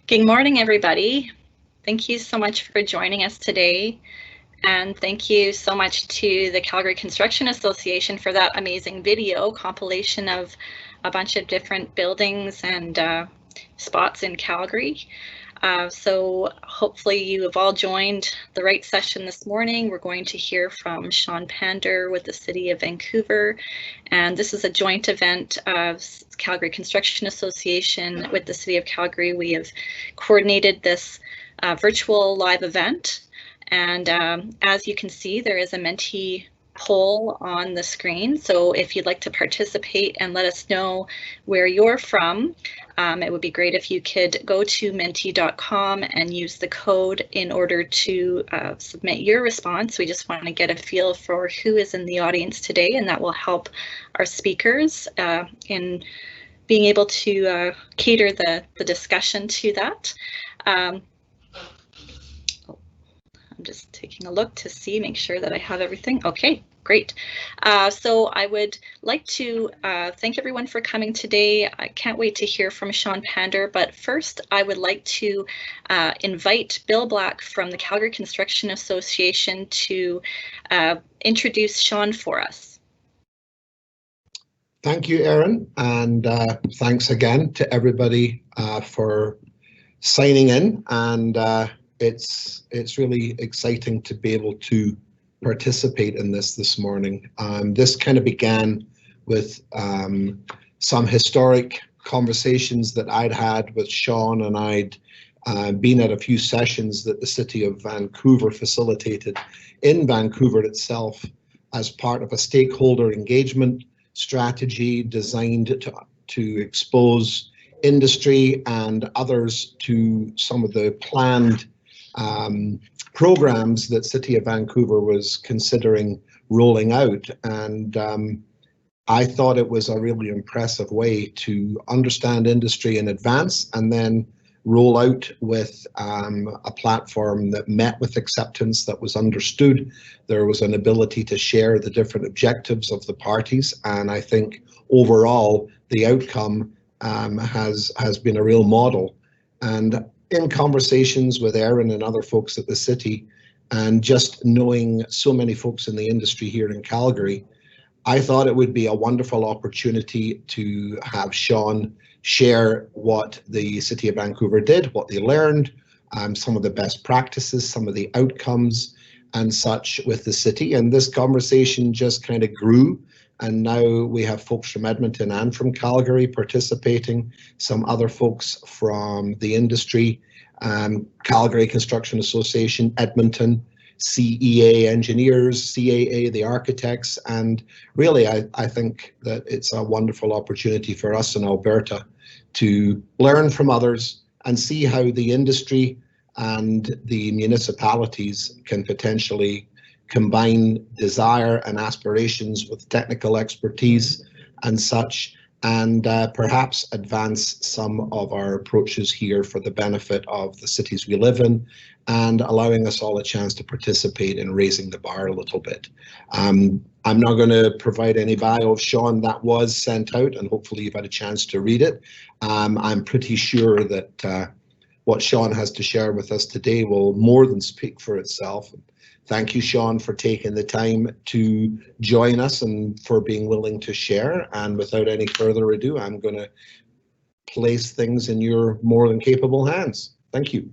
Good morning, everybody. Thank you so much for joining us today. And thank you so much to the Calgary Construction Association for that amazing video compilation of a bunch of different buildings and spots in Calgary. So hopefully you have all joined the right session this morning. We're going to hear from Sean Pander with the City of Vancouver. And this is a joint event of Calgary Construction Association with the City of Calgary. We have coordinated this virtual live event. And as you can see, there is a Menti poll on the screen. So if you'd like to participate and let us know where you're from, it would be great if you could go to menti.com and use the code in order to submit your response. We just want to get a feel for who is in the audience today, and that will help our speakers in being able to cater the discussion to that. I'm just taking a look to see, make sure that I have everything. Okay, great. So I would like to thank everyone for coming today. I can't wait to hear from Sean Pander, but first I would like to invite Bill Black from the Calgary Construction Association to introduce Sean for us. Thank you, Erin, and thanks again to everybody for signing in, and it's really exciting to be able to participate in this morning. This kind of began with some historic conversations that I'd had with Sean, and I'd been at a few sessions that the City of Vancouver facilitated in Vancouver itself as part of a stakeholder engagement strategy designed to expose industry and others to some of the planned programs that City of Vancouver was considering rolling out. And I thought it was a really impressive way to understand industry in advance and then roll out with a platform that met with acceptance, that was understood. There was an ability to share the different objectives of the parties, and I think overall the outcome has been a real model. And in conversations with Erin and other folks at the city, and just knowing so many folks in the industry here in Calgary, I thought it would be a wonderful opportunity to have Sean share what the City of Vancouver did, what they learned, some of the best practices, some of the outcomes and such with the city. And this conversation just kind of grew. And now we have folks from Edmonton and from Calgary participating, some other folks from the industry, Calgary Construction Association, Edmonton, CEA engineers, CAA, the architects, and really I think that it's a wonderful opportunity for us in Alberta to learn from others and see how the industry and the municipalities can potentially combine desire and aspirations with technical expertise and such, and perhaps advance some of our approaches here for the benefit of the cities we live in, and allowing us all a chance to participate in raising the bar a little bit. I'm not going to provide any bio of Sean. That was sent out, and hopefully you've had a chance to read it. I'm pretty sure that what Sean has to share with us today will more than speak for itself. Thank you, Sean, for taking the time to join us and for being willing to share. And without any further ado, I'm going to place things in your more than capable hands. Thank you.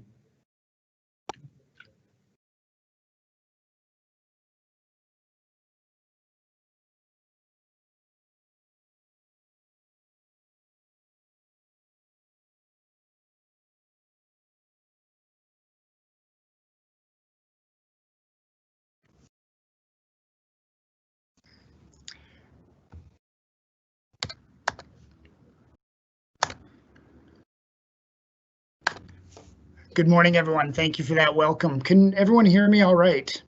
Good morning, everyone. Thank you for that welcome. Can everyone hear me all right?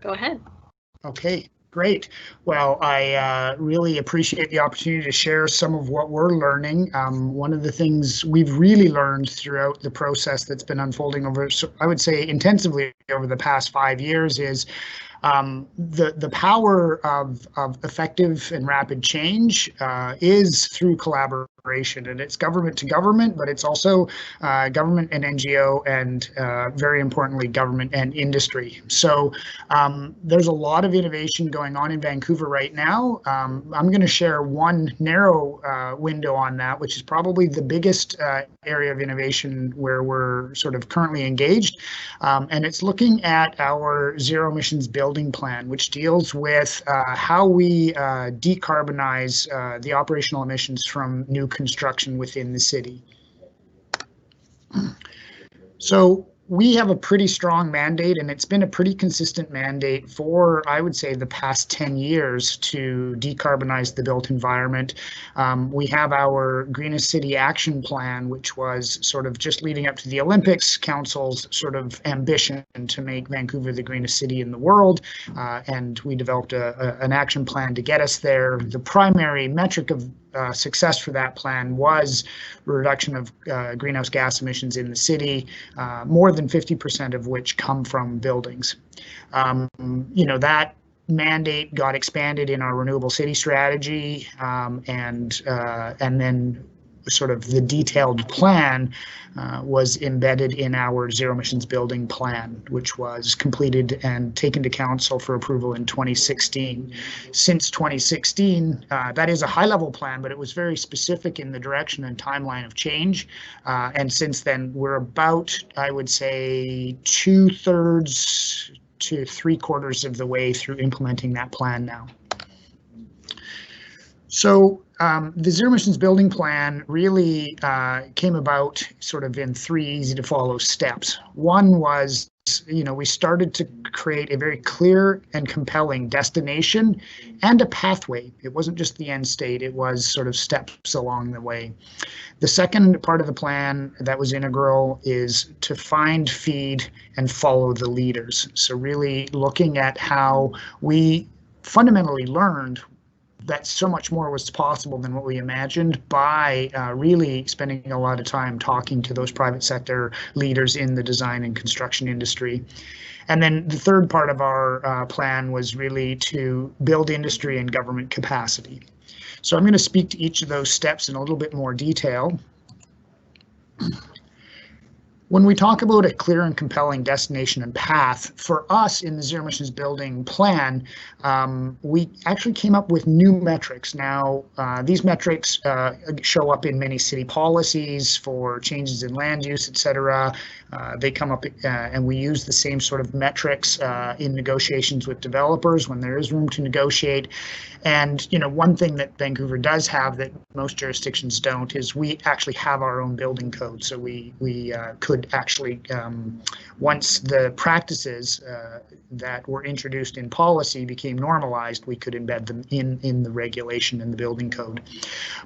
Go ahead. Okay, Great. Well, I really appreciate the opportunity to share some of what we're learning. One of the things we've really learned throughout the process that's been unfolding over, so I would say intensively over the past 5 years, is the power of effective and rapid change is through collaboration, and it's government to government, but it's also government and NGO, and very importantly, government and industry. So there's a lot of innovation going on in Vancouver right now. I'm going to share one narrow window on that, which is probably the biggest area of innovation where we're sort of currently engaged, and it's looking at our zero emissions building plan, which deals with how we decarbonize the operational emissions from new construction within the city. So we have a pretty strong mandate, and it's been a pretty consistent mandate for, I would say, the past 10 years to decarbonize the built environment. We have our Greenest City Action Plan, which was sort of just leading up to the Olympics Council's sort of ambition to make Vancouver the greenest city in the world. And we developed an action plan to get us there. The primary metric of success for that plan was reduction of greenhouse gas emissions in the city, more than 50% of which come from buildings. That mandate got expanded in our renewable city strategy, and then sort of the detailed plan was embedded in our zero emissions building plan, which was completed and taken to council for approval in 2016. Since 2016, that is a high level plan, but it was very specific in the direction and timeline of change. And since then, we're about, I would say, 2/3 to 3/4 of the way through implementing that plan now. So the zero emissions building plan really came about sort of in 3 easy to follow steps. One was, we started to create a very clear and compelling destination and a pathway. It wasn't just the end state, it was sort of steps along the way. The second part of the plan that was integral is to find, feed, and follow the leaders. So really looking at how we fundamentally learned that so much more was possible than what we imagined by really spending a lot of time talking to those private sector leaders in the design and construction industry. And then the third part of our plan was really to build industry and government capacity. So I'm going to speak to each of those steps in a little bit more detail. When we talk about a clear and compelling destination and path, for us in the zero emissions building plan, we actually came up with new metrics. Now, these metrics show up in many city policies for changes in land use, etc. They come up and we use the same sort of metrics in negotiations with developers when there is room to negotiate. And one thing that Vancouver does have that most jurisdictions don't is we actually have our own building code. So we could actually, once the practices that were introduced in policy became normalized, we could embed them in the regulation and the building code.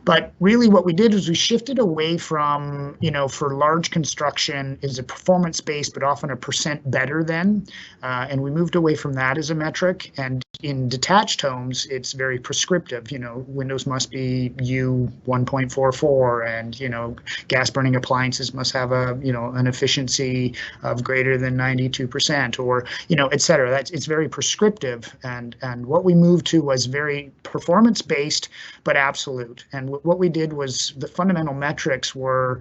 But really what we did was we shifted away from, for large construction is a performance-based, but often a percent better than, and we moved away from that as a metric. And in detached homes, it's very prescriptive. Windows must be U 1.44, and gas burning appliances must have an efficiency of greater than 92%, or et cetera. It's very prescriptive, and what we moved to was very performance based but absolute. And what we did was the fundamental metrics were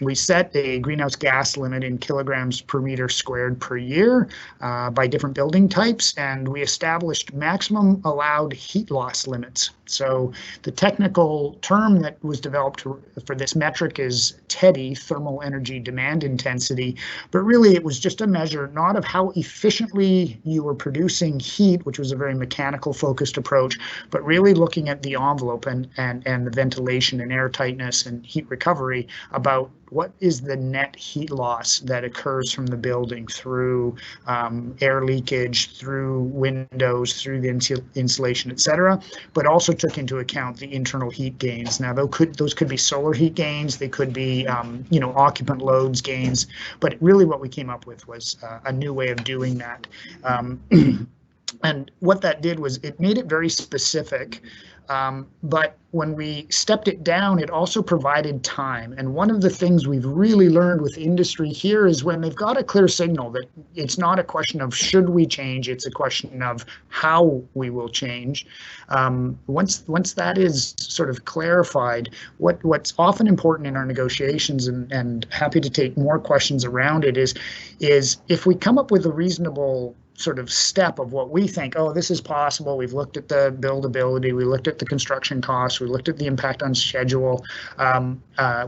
we set a greenhouse gas limit in kilograms per meter squared per year by different building types, and we established maximum allowed heat loss limits. So the technical term that was developed for this metric is TEDI, thermal energy demand intensity, but really it was just a measure not of how efficiently you were producing heat, which was a very mechanical focused approach, but really looking at the envelope and the ventilation and air tightness and heat recovery about what is the net heat loss that occurs from the building through air leakage, through windows, through the insulation, et cetera, but also took into account the internal heat gains. Now, those could be solar heat gains, they could be occupant loads gains, but really what we came up with was a new way of doing that. And what that did was it made it very specific. But when we stepped it down, it also provided time. And one of the things we've really learned with industry here is when they've got a clear signal that it's not a question of should we change, it's a question of how we will change. Once that is sort of clarified, what's often important in our negotiations, and happy to take more questions around it, is if we come up with a reasonable sort of step of what we think, oh, this is possible. We've looked at the buildability, we looked at the construction costs, we looked at the impact on schedule.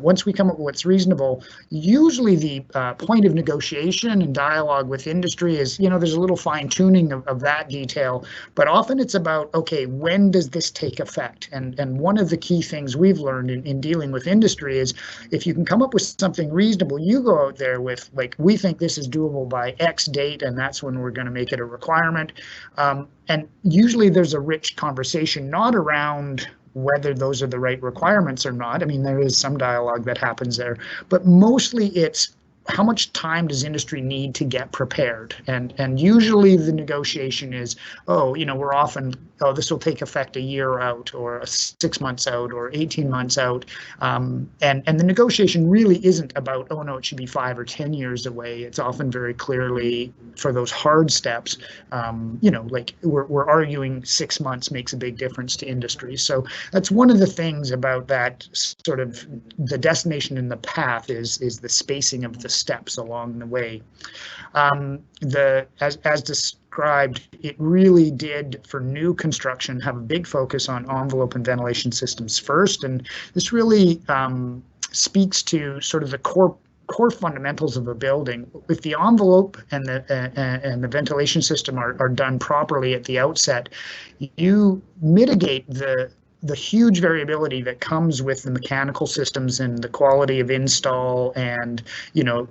Once we come up with what's reasonable, usually the point of negotiation and dialogue with industry is, there's a little fine tuning of that detail, but often it's about, okay, when does this take effect? And one of the key things we've learned in dealing with industry is if you can come up with something reasonable, you go out there with, like, we think this is doable by X date, and that's when we're going to make it a requirement. And usually there's a rich conversation, not around whether those are the right requirements or not. I mean, there is some dialogue that happens there, but mostly it's how much time does industry need to get prepared? And usually the negotiation is, we're often, this will take effect a year out, or 6 months out, or 18 months out. And the negotiation really isn't about, it should be 5 or 10 years away. It's often very clearly for those hard steps, like we're arguing 6 months makes a big difference to industry. So that's one of the things about that sort of the destination and the path is the spacing of the steps along the way. As described, it really did, for new construction, have a big focus on envelope and ventilation systems first, and this really speaks to sort of the core fundamentals of a building. If the envelope and the ventilation system are done properly at the outset, you mitigate the huge variability that comes with the mechanical systems and the quality of install, and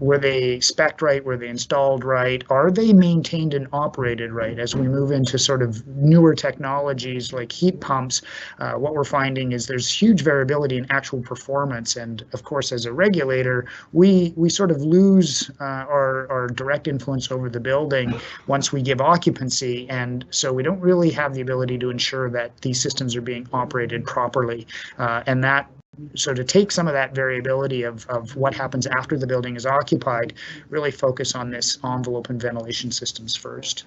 were they spec'd right, were they installed right, are they maintained and operated right? As we move into sort of newer technologies like heat pumps, what we're finding is there's huge variability in actual performance, and of course as a regulator we sort of lose our direct influence over the building once we give occupancy, and so we don't really have the ability to ensure that these systems are being operated properly, and that, so to take some of that variability of what happens after the building is occupied, really focus on this envelope and ventilation systems first.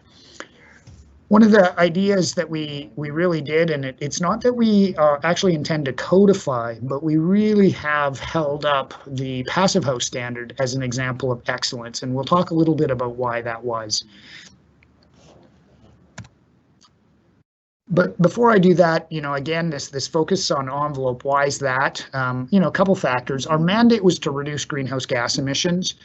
One of the ideas that we really did, and it's not that we actually intend to codify, but we really have held up the passive house standard as an example of excellence, and we'll talk a little bit about why that was. But before I do that, again, this focus on envelope, why is that? A couple factors. Our mandate was to reduce greenhouse gas emissions.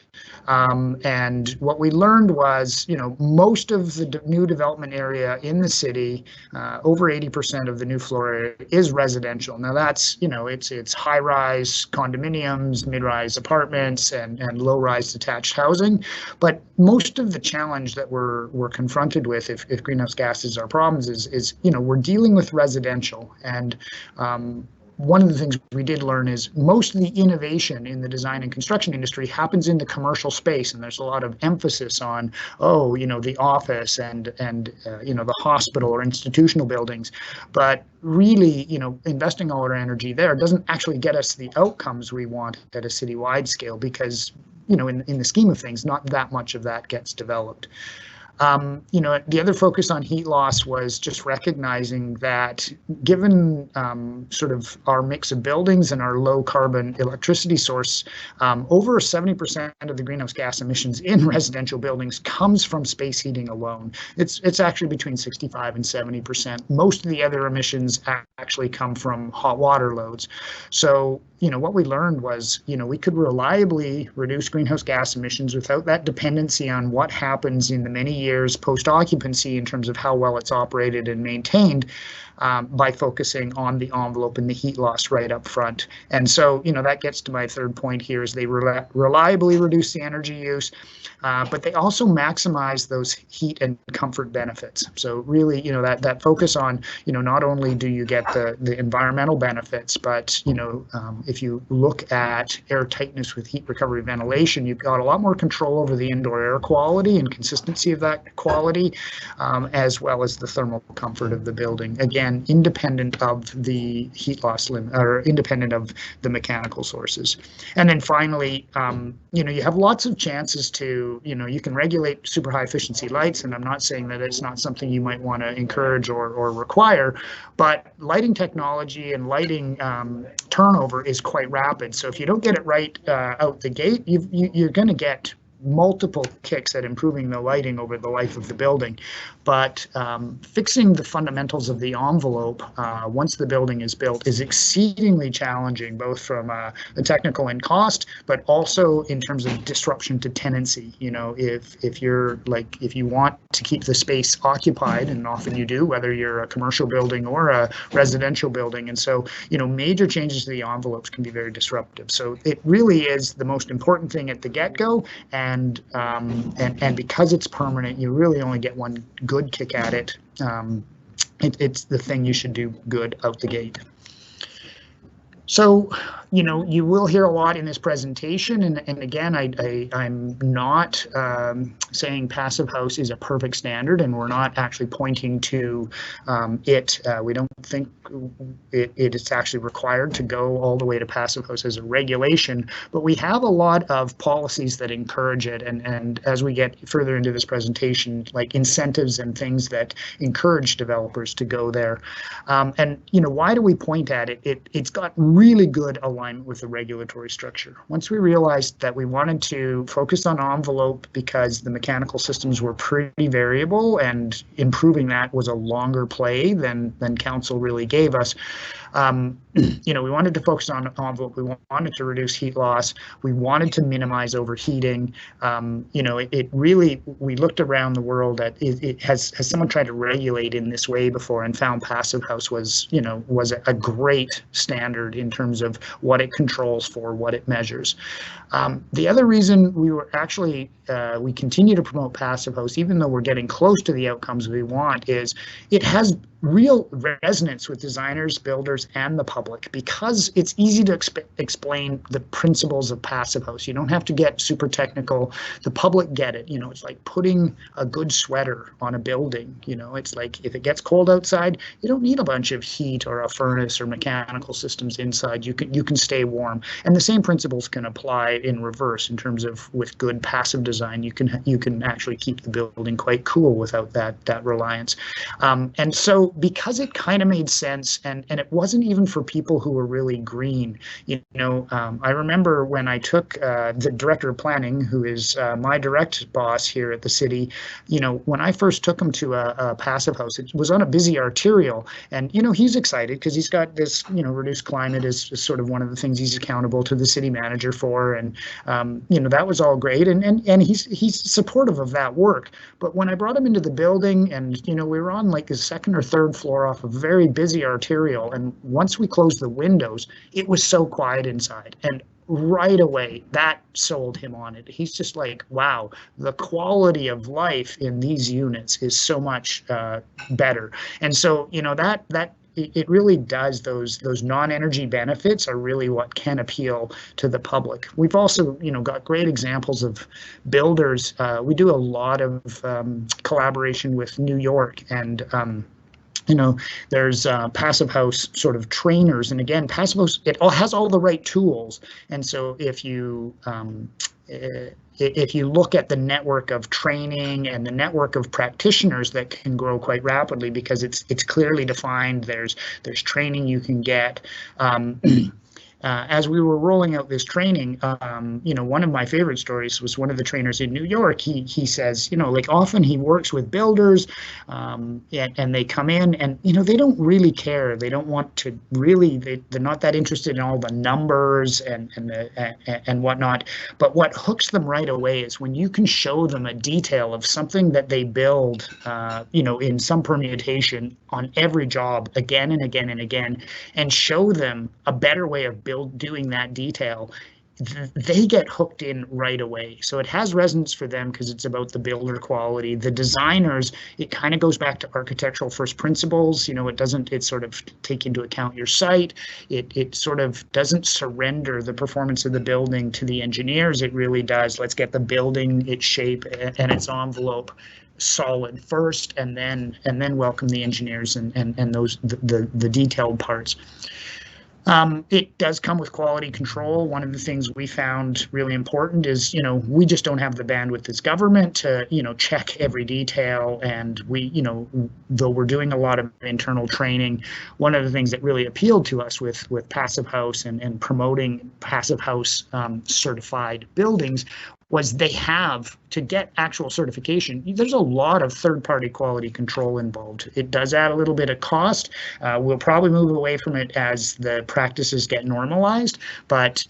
And what we learned was, most of the new development area in the city, over 80% of the new floor area is residential. Now that's, it's high-rise condominiums, mid-rise apartments, and low-rise detached housing. But most of the challenge that we're confronted with, if greenhouse gases are problems, is we're dealing with residential, and one of the things we did learn is most of the innovation in the design and construction industry happens in the commercial space, and there's a lot of emphasis on, the office and the hospital or institutional buildings, but really, investing all our energy there doesn't actually get us the outcomes we want at a citywide scale, because in the scheme of things, not that much of that gets developed. The other focus on heat loss was just recognizing that given sort of our mix of buildings and our low carbon electricity source, over 70% of the greenhouse gas emissions in residential buildings comes from space heating alone. It's actually between 65 and 70%. Most of the other emissions actually come from hot water loads. So, what we learned was, we could reliably reduce greenhouse gas emissions without that dependency on what happens in the many years post-occupancy in terms of how well it's operated and maintained. by focusing on the envelope and the heat loss right up front. And so, that gets to my third point here is they reliably reduce the energy use, but they also maximize those heat and comfort benefits. So really, that focus on, not only do you get the environmental benefits, but, if you look at air tightness with heat recovery ventilation, you've got a lot more control over the indoor air quality and consistency of that quality, as well as the thermal comfort of the building. Again, independent of the heat loss limit, or independent of the mechanical sources. And then finally, you have lots of chances to, you can regulate super high efficiency lights, and I'm not saying that it's not something you might want to encourage or require, but lighting technology and lighting turnover is quite rapid. So if you don't get it right out the gate, you're going to get multiple kicks at improving the lighting over the life of the building. But fixing the fundamentals of the envelope once the building is built is exceedingly challenging, both from the technical and cost, but also in terms of disruption to tenancy. If you want to keep the space occupied, and often you do, whether you're a commercial building or a residential building. And so, major changes to the envelopes can be very disruptive. So it really is the most important thing at the get-go. And because it's permanent, you really only get one good kick at it. It's the thing you should do good out the gate. So, you will hear a lot in this presentation, and again, I'm not saying Passive House is a perfect standard, and we're not actually pointing to it. We don't think it is actually required to go all the way to Passive House as a regulation, but we have a lot of policies that encourage it, and as we get further into this presentation, like incentives and things that encourage developers to go there. And why do we point at it? It's got really good alignment with the regulatory structure. Once we realized that we wanted to focus on envelope because the mechanical systems were pretty variable, and improving that was a longer play than council really gave us. We wanted to focus on envelope. We wanted to reduce heat loss. We wanted to minimize overheating. It really, we looked around the world at it. Has someone tried to regulate in this way before, and found Passive House was a great standard in terms of what it controls for, what it measures. The other reason we were actually, we continue to promote Passive House, even though we're getting close to the outcomes we want, is it has real resonance with designers, builders, and the public, because it's easy to explain the principles of Passive House. You don't have to get super technical. The public get it. It's like putting a good sweater on a building. It's like if it gets cold outside, you don't need a bunch of heat or a furnace or mechanical systems inside. You can stay warm. And the same principles can apply in reverse in terms of with good passive design. You can actually keep the building quite cool without that reliance. And so because it kind of made sense, and it wasn't even for people who were really green. I remember when I took the director of planning, who is my direct boss here at the city, when I first took him to a Passive House, it was on a busy arterial, and he's excited because he's got this, reduced climate is sort of one of the things he's accountable to the city manager for, and that was all great, and he's supportive of that work. But when I brought him into the building, and we were on like the second or third floor off a very busy arterial, and once we closed the windows, it was so quiet inside, and right away that sold him on it. He's just like, wow, the quality of life in these units is so much better. And so that it really does, those non-energy benefits are really what can appeal to the public. We've also got great examples of builders. We do a lot of collaboration with New York, and there's Passive House sort of trainers, and again, Passive House, it all has all the right tools. And so if you look at the network of training and the network of practitioners, that can grow quite rapidly because it's clearly defined. There's training you can get. as we were rolling out this training, one of my favorite stories was one of the trainers in New York. He says, like often he works with builders, and they come in and, they don't really care. They don't want to really, they're not that interested in all the numbers and whatnot. But what hooks them right away is when you can show them a detail of something that they build, in some permutation on every job again and again and again, and show them a better way of doing that detail, they get hooked in right away. So it has resonance for them because it's about the builder quality. The designers, it kind of goes back to architectural first principles. It sort of take into account your site. It sort of doesn't surrender the performance of the building to the engineers. It really does. Let's get the building, its shape and its envelope solid first, and then welcome the engineers and those the detailed parts. It does come with quality control. One of the things we found really important is, we just don't have the bandwidth as government to, check every detail. And we, though we're doing a lot of internal training, one of the things that really appealed to us with Passive House and promoting Passive House certified buildings was they have, to get actual certification, there's a lot of third-party quality control involved. It does add a little bit of cost. We'll probably move away from it as the practices get normalized, but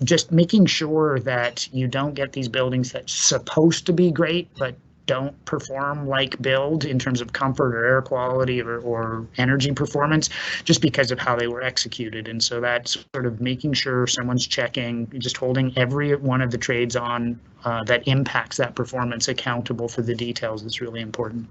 just making sure that you don't get these buildings that's supposed to be great, but don't perform like build in terms of comfort or air quality or energy performance, just because of how they were executed. And so that's sort of making sure someone's checking, just holding every one of the trades on that impacts that performance accountable for the details is really important.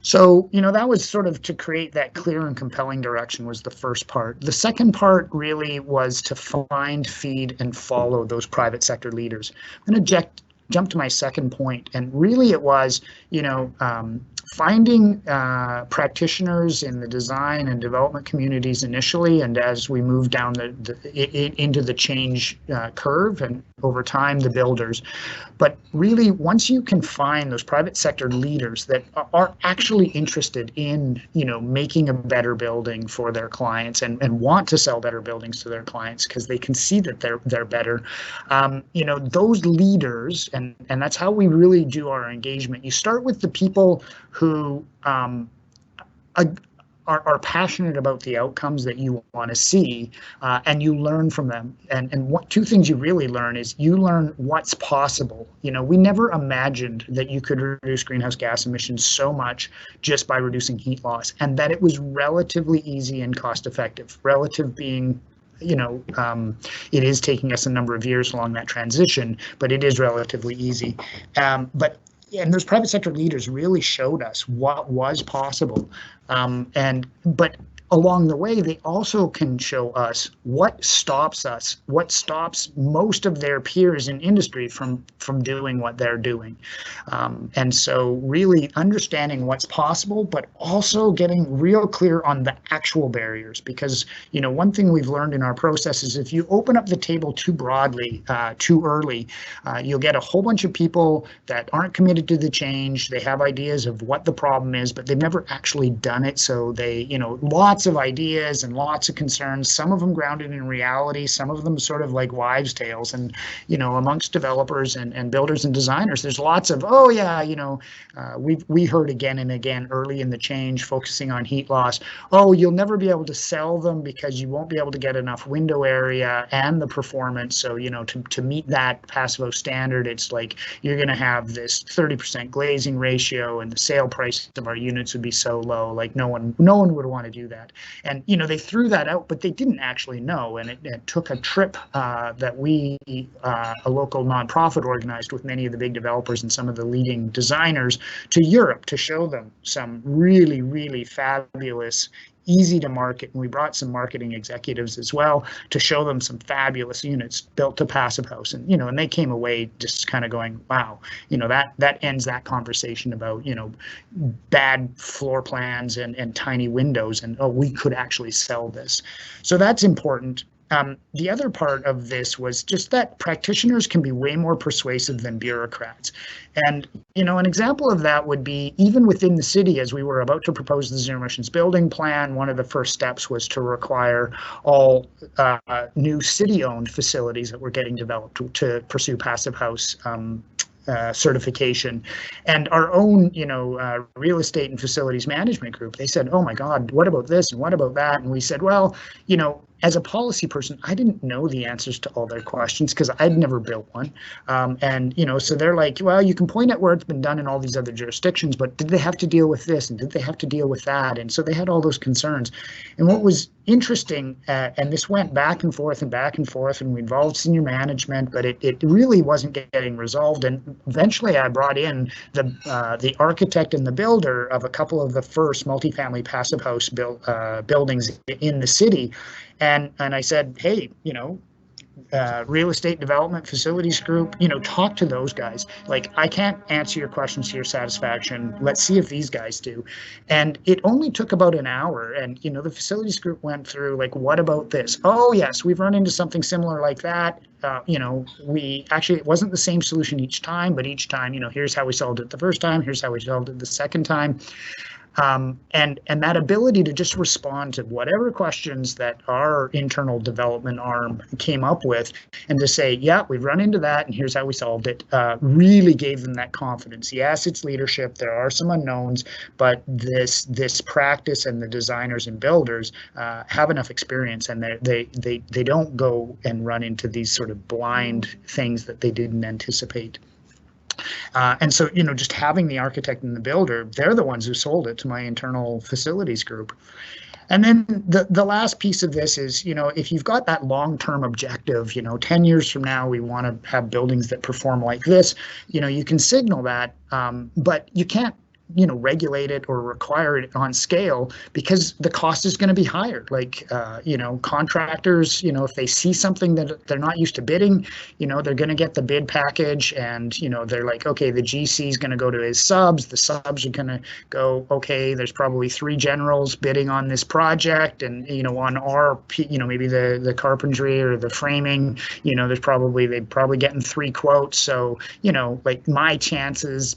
So, that was sort of to create that clear and compelling direction was the first part. The second part really was to find, feed, and follow those private sector leaders. I'm going to jump to my second point, and really it was, finding practitioners in the design and development communities initially, and as we move down into the change curve, and over time the builders. But really, once you can find those private sector leaders that are actually interested in, making a better building for their clients and want to sell better buildings to their clients because they can see that they're better, those leaders, and that's how we really do our engagement. You start with the people who are passionate about the outcomes that you want to see, and you learn from them. And what two things you really learn is you learn what's possible. We never imagined that you could reduce greenhouse gas emissions so much just by reducing heat loss, and that it was relatively easy and cost effective. Relative being, it is taking us a number of years along that transition, but it is relatively easy. And those private sector leaders really showed us what was possible. But along the way, they also can show us what stops most of their peers in industry from doing what they're doing. And so really understanding what's possible, but also getting real clear on the actual barriers. Because, one thing we've learned in our process is if you open up the table too broadly, too early, you'll get a whole bunch of people that aren't committed to the change. They have ideas of what the problem is, but they've never actually done it. So they, lots of ideas and lots of concerns, some of them grounded in reality, some of them sort of like wives' tales. And, amongst developers and builders and designers, there's lots of, oh yeah, we heard again and again early in the change, focusing on heat loss. Oh, you'll never be able to sell them because you won't be able to get enough window area and the performance. So, to meet that Passive House standard, it's like you're going to have this 30% glazing ratio, and the sale price of our units would be so low, like no one would want to do that. And, they threw that out, but they didn't actually know. And it took a trip that we, a local nonprofit, organized with many of the big developers and some of the leading designers to Europe to show them some really, really fabulous, easy to market. And we brought some marketing executives as well to show them some fabulous units built to Passive House. And, and they came away just kind of going, wow, that ends that conversation about, bad floor plans and tiny windows, and, oh, we could actually sell this. So that's important. The other part of this was just that practitioners can be way more persuasive than bureaucrats. And, an example of that would be even within the city, as we were about to propose the zero emissions building plan, one of the first steps was to require all new city-owned facilities that were getting developed to pursue passive house certification. And our own, real estate and facilities management group, they said, oh my God, what about this and what about that? And we said, well, as a policy person, I didn't know the answers to all their questions because I'd never built one. So they're like, well, you can point at where it's been done in all these other jurisdictions, but did they have to deal with this and did they have to deal with that? And so they had all those concerns. And what was interesting, and this went back and forth, and we involved senior management, but it really wasn't getting resolved. And eventually I brought in the architect and the builder of a couple of the first multifamily passive house buildings in the city. And I said, hey, real estate development facilities group, talk to those guys. Like, I can't answer your questions to your satisfaction. Let's see if these guys do. And it only took about an hour. And, the facilities group went through, like, what about this? Oh, yes, we've run into something similar like that. It wasn't the same solution each time, but each time, here's how we solved it the first time. Here's how we solved it the second time. And that ability to just respond to whatever questions that our internal development arm came up with and to say, yeah, we've run into that and here's how we solved it, really gave them that confidence. Yes, it's leadership. There are some unknowns, but this practice and the designers and builders have enough experience, and they don't go and run into these sort of blind things that they didn't anticipate. And so, just having the architect and the builder, they're the ones who sold it to my internal facilities group. And then the last piece of this is, if you've got that long-term objective, 10 years from now, we want to have buildings that perform like this, you can signal that, but you can't regulate it or require it on scale because the cost is going to be higher. Like, contractors, if they see something that they're not used to bidding, they're going to get the bid package and, they're like, okay, the GC is going to go to his subs. The subs are going to go, okay, there's probably 3 generals bidding on this project. And, on our, maybe the carpentry or the framing, they're probably getting 3 quotes. So, like my chances,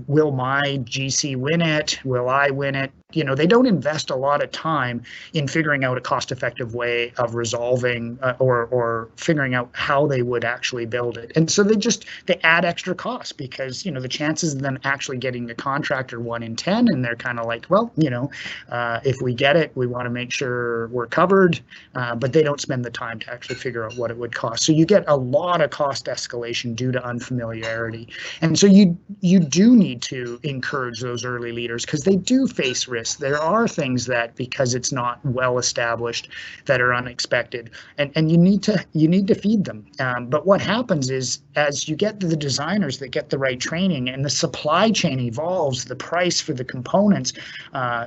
will my GC win it? Will I win it? They don't invest a lot of time in figuring out a cost-effective way of resolving or figuring out how they would actually build it. And so they add extra costs because, the chances of them actually getting the contractor 1 in 10, and they're kind of like, well, if we get it, we want to make sure we're covered, but they don't spend the time to actually figure out what it would cost. So you get a lot of cost escalation due to unfamiliarity. And so you do need to encourage those early leaders because they do face risks. There are things that, because it's not well established, that are unexpected, and you need to feed them. But what happens is, as you get the designers that get the right training and the supply chain evolves, the price for the components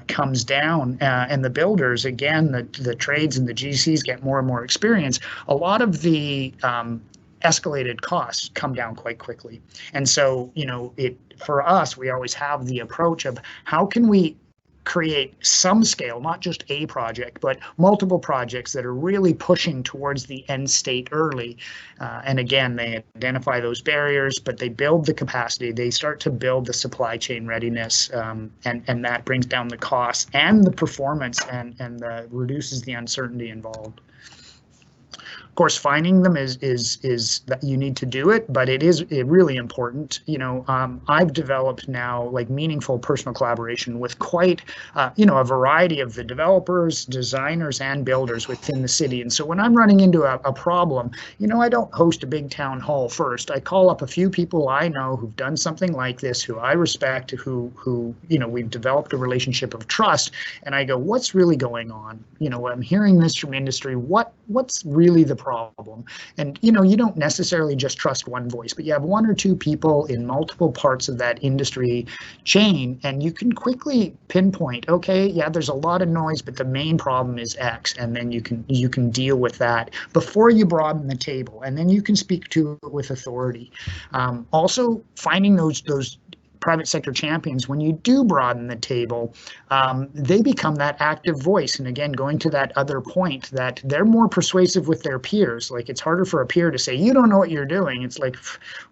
comes down, and the builders, again, the trades and the GCs get more and more experience. A lot of the escalated costs come down quite quickly. And so, for us, we always have the approach of how can we create some scale, not just a project, but multiple projects that are really pushing towards the end state early. And again, they identify those barriers, but they build the capacity. They start to build the supply chain readiness, and that brings down the costs and the performance and reduces the uncertainty involved. Of course, finding them is that you need to do it, but it is really important. I've developed now like meaningful personal collaboration with quite, a variety of the developers, designers, and builders within the city. And so when I'm running into a problem, I don't host a big town hall first. I call up a few people I know who've done something like this, who I respect, who we've developed a relationship of trust, and I go, what's really going on? I'm hearing this from industry. What's really the problem? And you don't necessarily just trust one voice, but you have 1 or 2 people in multiple parts of that industry chain, and you can quickly pinpoint, okay, yeah, there's a lot of noise, but the main problem is X, and then you can deal with that before you broaden the table, and then you can speak to it with authority. Also, finding those private sector champions, when you do broaden the table, they become that active voice. And again, going to that other point, that they're more persuasive with their peers. Like, it's harder for a peer to say, you don't know what you're doing. It's like,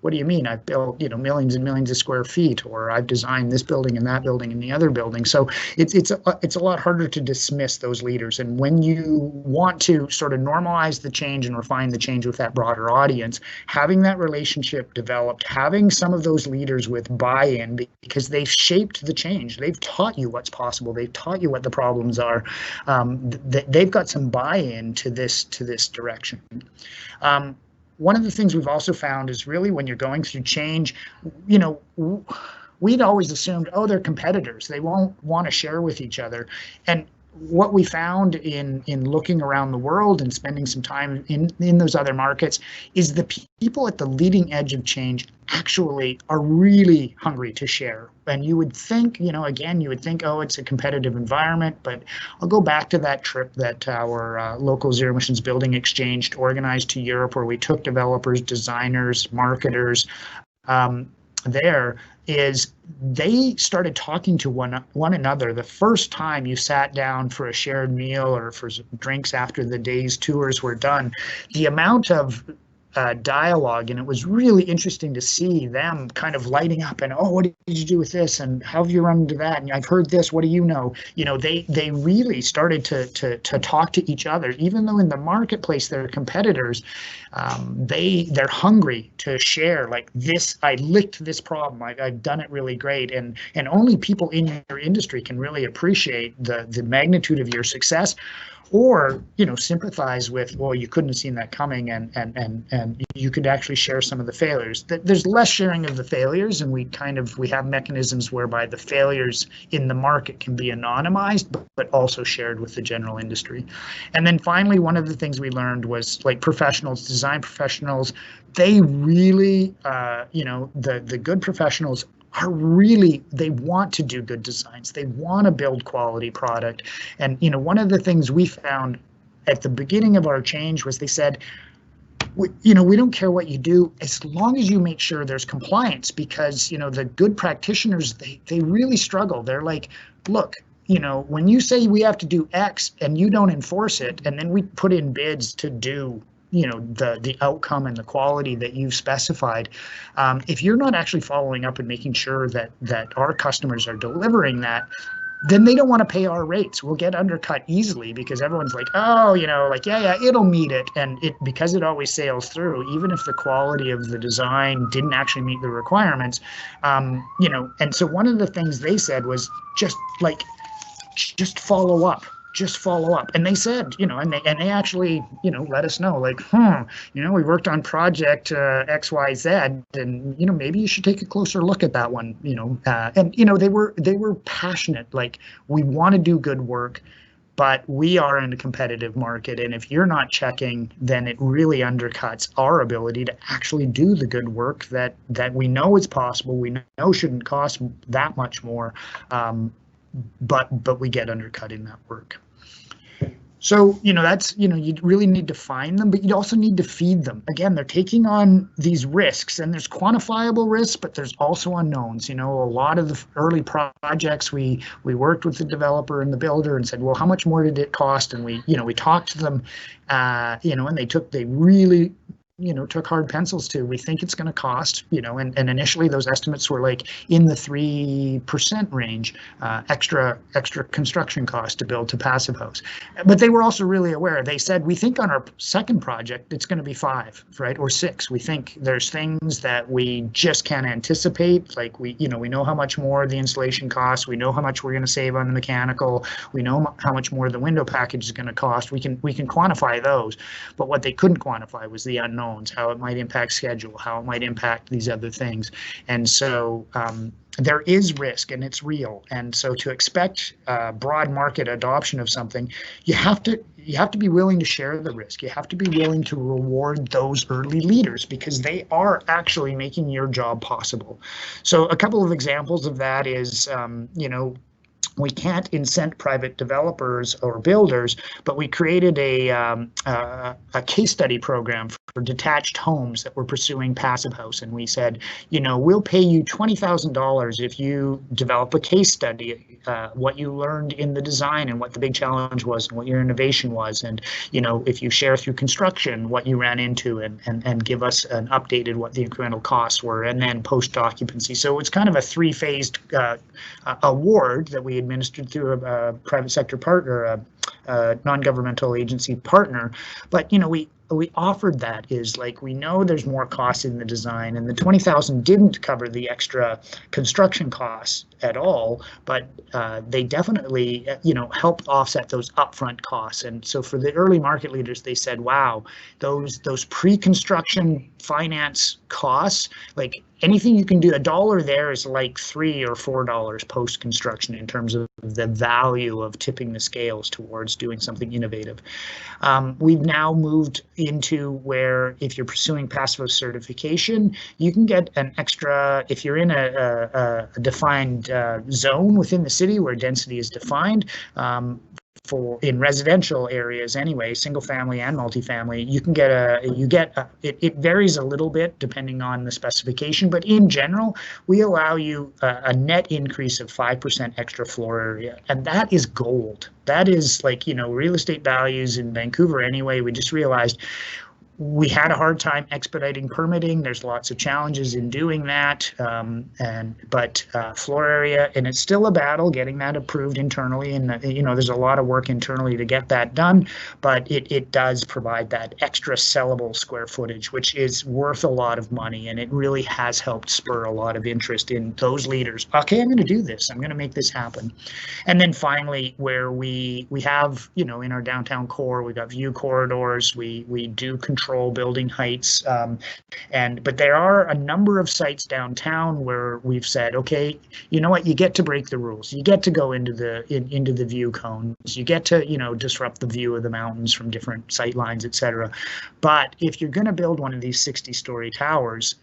what do you mean? I've built, millions and millions of square feet, or I've designed this building and that building and the other building. So it's a lot harder to dismiss those leaders. And when you want to sort of normalize the change and refine the change with that broader audience, having that relationship developed, having some of those leaders with buy-in, because they've shaped the change, they've taught you what's possible, they've taught you what the problems are, they've got some buy-in to this direction. One of the things we've also found is, really, when you're going through change, we'd always assumed, oh, they're competitors, they won't want to share with each other. And what we found in looking around the world and spending some time in those other markets is the people at the leading edge of change actually are really hungry to share. And you would think, again, you would think, oh, it's a competitive environment, but I'll go back to that trip that our local Zero Emissions Building Exchange organized to Europe, where we took developers, designers, marketers, there is they started talking to one another. The first time you sat down for a shared meal or for drinks after the day's tours were done, the amount of dialogue, and it was really interesting to see them kind of lighting up and, oh, what did you do with this, and how have you run into that, and I've heard this, what do you know? They really started to talk to each other, even though in the marketplace they're competitors. They're hungry to share, like, this, I licked this problem, I've done it really great, and only people in your industry can really appreciate the magnitude of your success, or sympathize with, well, you couldn't have seen that coming, and you could actually share some of the failures. There's less sharing of the failures, and we have mechanisms whereby the failures in the market can be anonymized, but also shared with the general industry. And then finally, one of the things we learned was, like, professionals, design professionals, they really, the good professionals are really, they want to do good designs. They want to build quality product. And, one of the things we found at the beginning of our change was they said, we don't care what you do as long as you make sure there's compliance, because, the good practitioners, they really struggle. They're like, look, when you say we have to do X and you don't enforce it, and then we put in bids to do the outcome and the quality that you've specified, if you're not actually following up and making sure that our customers are delivering that, then they don't want to pay our rates. We'll get undercut easily, because everyone's like, oh, yeah, it'll meet it. And because it always sails through, even if the quality of the design didn't actually meet the requirements, and so one of the things they said was just follow up. Just follow up. And they said, and they actually, let us know, like, we worked on project XYZ, and, maybe you should take a closer look at that one, and, they were passionate, like, we want to do good work, but we are in a competitive market. And if you're not checking, then it really undercuts our ability to actually do the good work that we know is possible. We know shouldn't cost that much more. But we get undercut in that work. So, that's, you really need to find them, but you also need to feed them. Again, they're taking on these risks, and there's quantifiable risks, but there's also unknowns. A lot of the early projects, we worked with the developer and the builder and said, well, how much more did it cost? And we talked to them, and they really took hard pencils to, we think it's going to cost, and initially those estimates were like in the 3% range, extra construction cost to build to passive house. But they were also really aware. They said, we think on our second project, it's going to be 5, right? Or 6. We think there's things that we just can't anticipate. Like we know how much more the installation costs. We know how much we're going to save on the mechanical. We know how much more the window package is going to cost. We can quantify those. But what they couldn't quantify was the unknown. How it might impact schedule, how it might impact these other things. And so there is risk, and it's real. And so to expect broad market adoption of something, you have to be willing to share the risk. You have to be willing to reward those early leaders, because they are actually making your job possible. So a couple of examples of that is, we can't incent private developers or builders, but we created a case study program for detached homes that were pursuing passive house. And we said, you know, we'll pay you $20,000 if you develop a case study, what you learned in the design and what the big challenge was and what your innovation was. And, you know, if you share through construction what you ran into and give us an updated what the incremental costs were, and then post occupancy. So it's kind of a three-phased award that we administered through a private sector partner, a non-governmental agency partner. But, you know, we offered that is like, we know there's more costs in the design, and the 20,000 didn't cover the extra construction costs at all, but they definitely, you know, helped offset those upfront costs. And so for the early market leaders, they said, wow, those pre-construction finance costs, like anything you can do, $1 there is like $3 or $4 post-construction in terms of the value of tipping the scales towards doing something innovative. We've now moved into where if you're pursuing passive certification, you can get an extra, if you're in a defined zone within the city where density is defined, for in residential areas anyway, single family and multifamily, you can get it varies a little bit depending on the specification, but in general, we allow you a net increase of 5% extra floor area, and that is gold. That is like, you know, real estate values in Vancouver anyway. We just realized we had a hard time expediting permitting. There's lots of challenges in doing that, but floor area, and it's still a battle getting that approved internally. And you know, there's a lot of work internally to get that done, but it does provide that extra sellable square footage, which is worth a lot of money, and it really has helped spur a lot of interest in those leaders. Okay, I'm going to do this. I'm going to make this happen. And then finally, where we have, you know, in our downtown core, we've got view corridors. We do control building heights, but there are a number of sites downtown where we've said, okay, you know what, you get to break the rules, you get to go into the view cones, you get to, you know, disrupt the view of the mountains from different sight lines, etc. But if you're going to build one of these 60-story towers,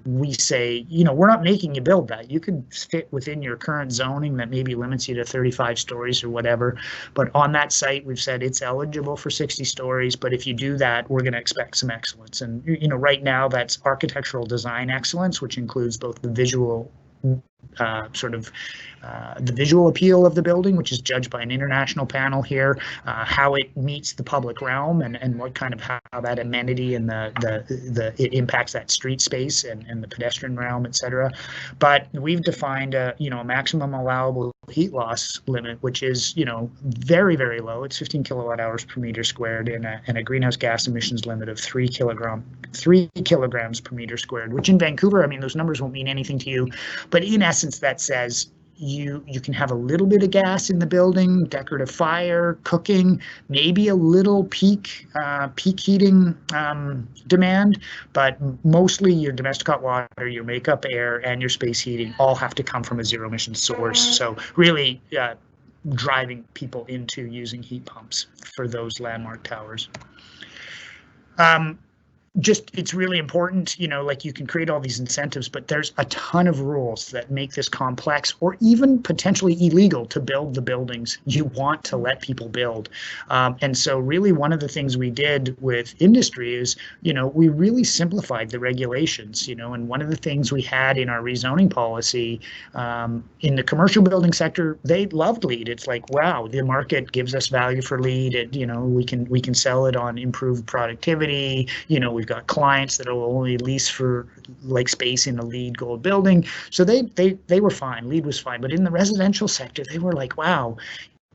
we say, you know, we're not making you build that. You could fit within your current zoning that maybe limits you to 35 stories or whatever, but on that site we've said it's eligible for 60 stories, but if you do that, we're going to expect some excellence. And, you know, right now that's architectural design excellence, which includes both the visual the visual appeal of the building, which is judged by an international panel here, how it meets the public realm, and what kind of how that amenity and it impacts that street space and the pedestrian realm, etc. But we've defined a maximum allowable heat loss limit, which is, you know, very, very low. It's 15 kilowatt hours per meter squared, and a greenhouse gas emissions limit of 3 kilograms per meter squared, which in Vancouver, I mean, those numbers won't mean anything to you, but in essence, that says you can have a little bit of gas in the building, decorative fire, cooking, maybe a little peak heating demand, but mostly your domestic hot water, your makeup air, and your space heating all have to come from a zero emission source. So really driving people into using heat pumps for those landmark towers. It's really important, you know, like you can create all these incentives, but there's a ton of rules that make this complex or even potentially illegal to build the buildings you want to let people build. And so really one of the things we did with industry is, you know, we really simplified the regulations, you know, and one of the things we had in our rezoning policy in the commercial building sector, they loved LEED. It's like, wow, the market gives us value for LEED. You know, we can sell it on improved productivity. You know, we've got clients that will only lease for like space in a LEED gold building. So they were fine. LEED was fine. But in the residential sector, they were like, wow,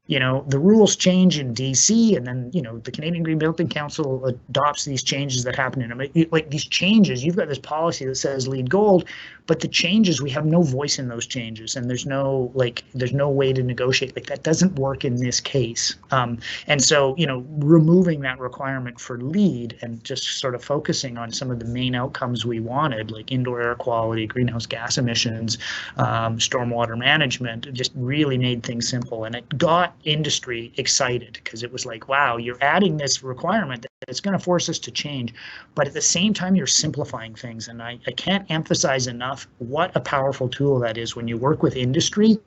you know, the rules change in DC, and then, you know, the Canadian Green Building Council adopts these changes that happen in them. Like these changes, you've got this policy that says LEED gold, but the changes, we have no voice in those changes, and there's no way to negotiate. Like that doesn't work in this case. And so, you know, removing that requirement for LEED and just sort of focusing on some of the main outcomes we wanted, like indoor air quality, greenhouse gas emissions, stormwater management, just really made things simple. And it got industry excited because it was like, wow, you're adding this requirement that it's going to force us to change, but at the same time you're simplifying things. And I can't emphasize enough what a powerful tool that is when you work with industry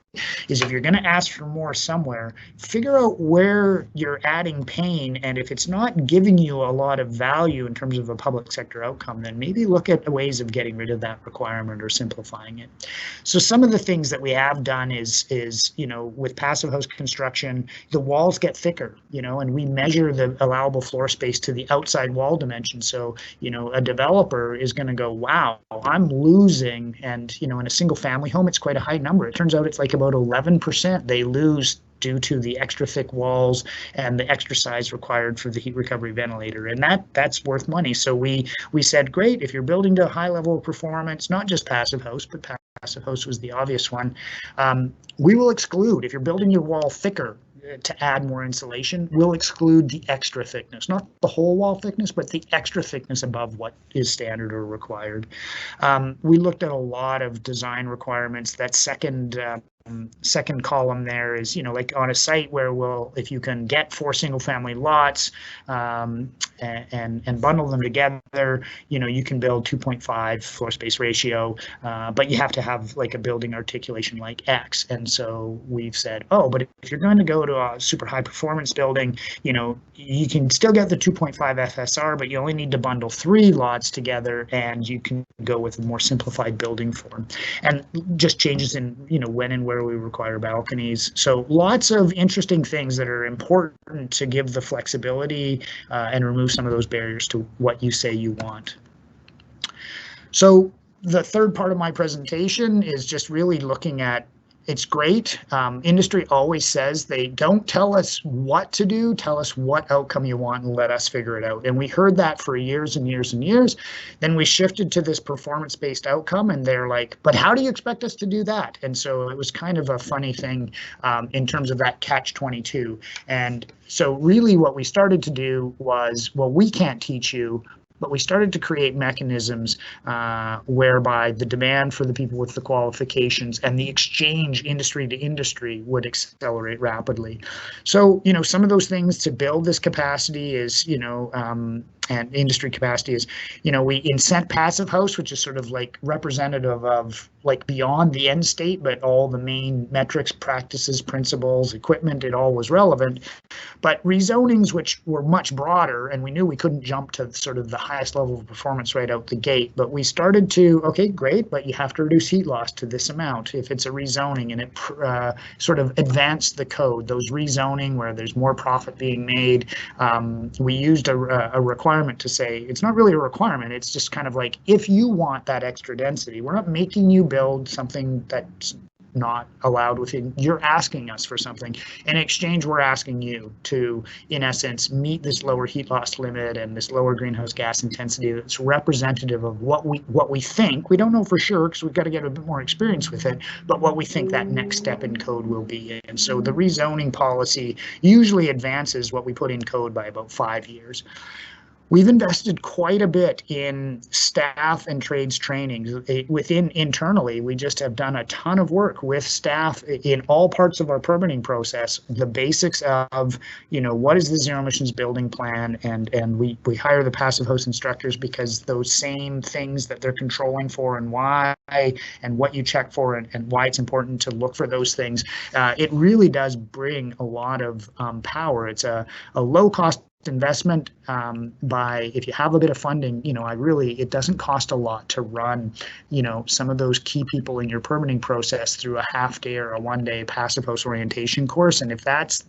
is if you're going to ask for more somewhere, figure out where you're adding pain, and if it's not giving you a lot of value in terms of a public sector outcome, then maybe look at ways of getting rid of that requirement or simplifying it. So some of the things that we have done is with passive house construction, the walls get thicker, and we measure the allowable floor space to the outside wall dimension. So a developer is going to go, wow, I'm losing, and in a single family home it's quite a high number. It turns out it's like about 11% they lose due to the extra thick walls and the extra size required for the heat recovery ventilator, and that's worth money. So we said, great, if you're building to a high level of performance, not just passive house, but passive house was the obvious one, we will exclude, if you're building your wall thicker to add more insulation, we'll exclude the extra thickness, not the whole wall thickness, but the extra thickness above what is standard or required. We looked at a lot of design requirements. That second column there is, like on a site where if you can get 4 single family lots and bundle them together, you can build 2.5 floor space ratio, but you have to have like a building articulation like X. And so we've said, but if you're going to go to a super high performance building, you can still get the 2.5 FSR, but you only need to bundle 3 lots together, and you can go with a more simplified building form. And just changes in, when and where we require balconies. So lots of interesting things that are important to give the flexibility and remove some of those barriers to what you say you want. So the third part of my presentation is just really looking at, it's great. Industry always says they don't tell us what to do, tell us what outcome you want and let us figure it out. And we heard that for years and years and years. Then we shifted to this performance-based outcome, and they're like, but how do you expect us to do that? And so it was kind of a funny thing in terms of that catch-22. And so really what we started to do was, well, we can't teach you, but we started to create mechanisms whereby the demand for the people with the qualifications and the exchange industry to industry would accelerate rapidly. So, some of those things to build this capacity is, and industry capacity is, we incent passive house, which is sort of like representative of like beyond the end state, but all the main metrics, practices, principles, equipment, it all was relevant. But rezonings, which were much broader, and we knew we couldn't jump to sort of the highest level of performance right out the gate, but we started to, okay, great, but you have to reduce heat loss to this amount if it's a rezoning, and it sort of advanced the code. Those rezoning where there's more profit being made, we used a requirement to say, it's not really a requirement, it's just kind of like, if you want that extra density, we're not making you build something that's not allowed within, you're asking us for something. In exchange, we're asking you to, in essence, meet this lower heat loss limit and this lower greenhouse gas intensity that's representative of what we think. We don't know for sure because we've got to get a bit more experience with it, but what we think that next step in code will be. And so the rezoning policy usually advances what we put in code by about 5 years. We've invested quite a bit in staff and trades training. Internally, we just have done a ton of work with staff in all parts of our permitting process. The basics of, what is the zero emissions building plan, and we hire the passive house instructors because those same things that they're controlling for and why, and what you check for and why it's important to look for those things. It really does bring a lot of power. It's a low cost investment by, if you have a bit of funding, it doesn't cost a lot to run, some of those key people in your permitting process through a half day or a 1 day passive house orientation course. And if that's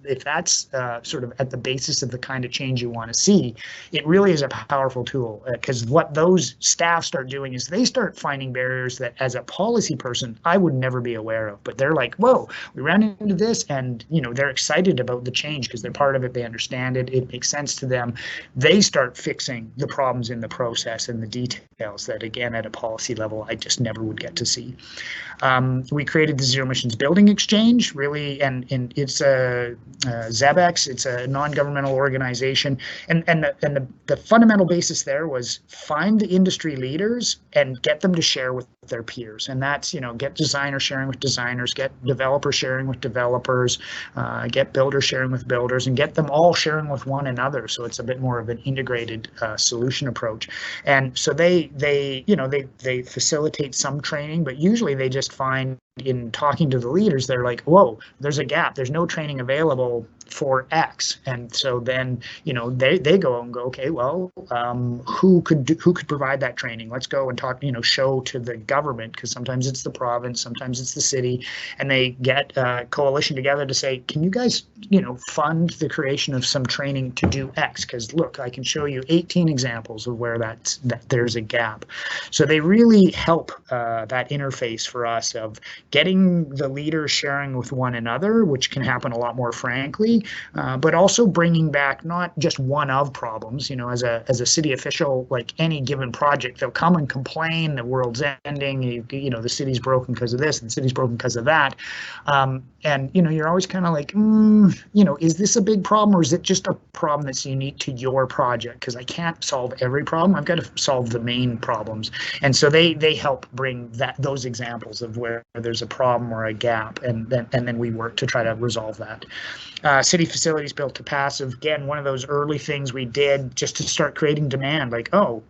sort of at the basis of the kind of change you want to see, it really is a powerful tool, because what those staff start doing is they start finding barriers that as a policy person, I would never be aware of, but they're like, whoa, we ran into this, and they're excited about the change because they're part of it. They understand it. It makes sense to them. They start fixing the problems in the process and the details that, again, at a policy level, I just never would get to see. We created the Zero Emissions Building Exchange, really, and it's a ZEBEX. It's a non-governmental organization, and the fundamental basis there was find the industry leaders and get them to share with their peers, and that's get designers sharing with designers, get developers sharing with developers, get builders sharing with builders, and get them all sharing with one another. So it's a bit more of an integrated solution approach. And so they facilitate some training, but usually they just find in talking to the leaders, they're like, whoa, there's a gap. There's no training available for X. And so then, they go and go, okay, well, who could provide that training? Let's go and talk, show to the government, because sometimes it's the province, sometimes it's the city, and they get a coalition together to say, can you guys, fund the creation of some training to do X? Because look, I can show you 18 examples of where that there's a gap. So they really help that interface for us of getting the leaders sharing with one another, which can happen a lot more frankly, but also bringing back not just one of problems. As a city official, like any given project, they'll come and complain the world's ending, the city's broken because of this and the city's broken because of that, and you're always kind of like, is this a big problem, or is it just a problem that's unique to your project? Because I can't solve every problem. I've got to solve the main problems. And so they help bring those examples of where there's a problem or a gap, and then we work to try to resolve that. City facilities built to passive, again, one of those early things we did just to start creating demand. Like, oh,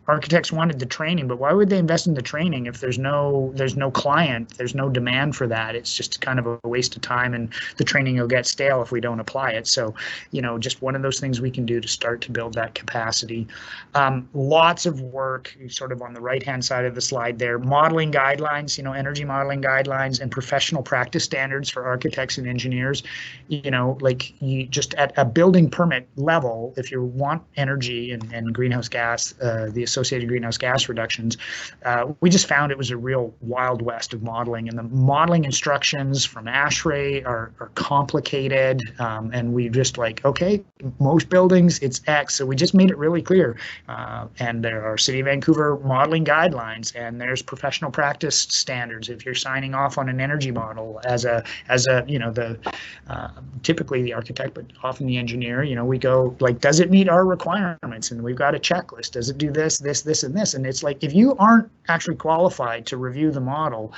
architects wanted the training, but why would they invest in the training if there's no client, there's no demand for that? It's just kind of a waste of time, and the training will get stale if we don't apply it. So, just one of those things we can do to start to build that capacity. Lots of work sort of on the right-hand side of the slide there, modeling guidelines, energy modeling guidelines and professional practice standards for architects and engineers. Like you just at a building permit level, if you want energy and greenhouse gas, the associated greenhouse gas reductions, we just found it was a real wild west of modeling, and the modeling instructions from ASHRAE are complicated, and we just like, okay, most buildings it's X, so we just made it really clear, and there are City of Vancouver modeling guidelines, and there's professional practice standards if you're signing off on an energy model as a typically the architect, but often the engineer. We go like, does it meet our requirements? And we've got a checklist. Does it do this, and this? And it's like, if you aren't actually qualified to review the model,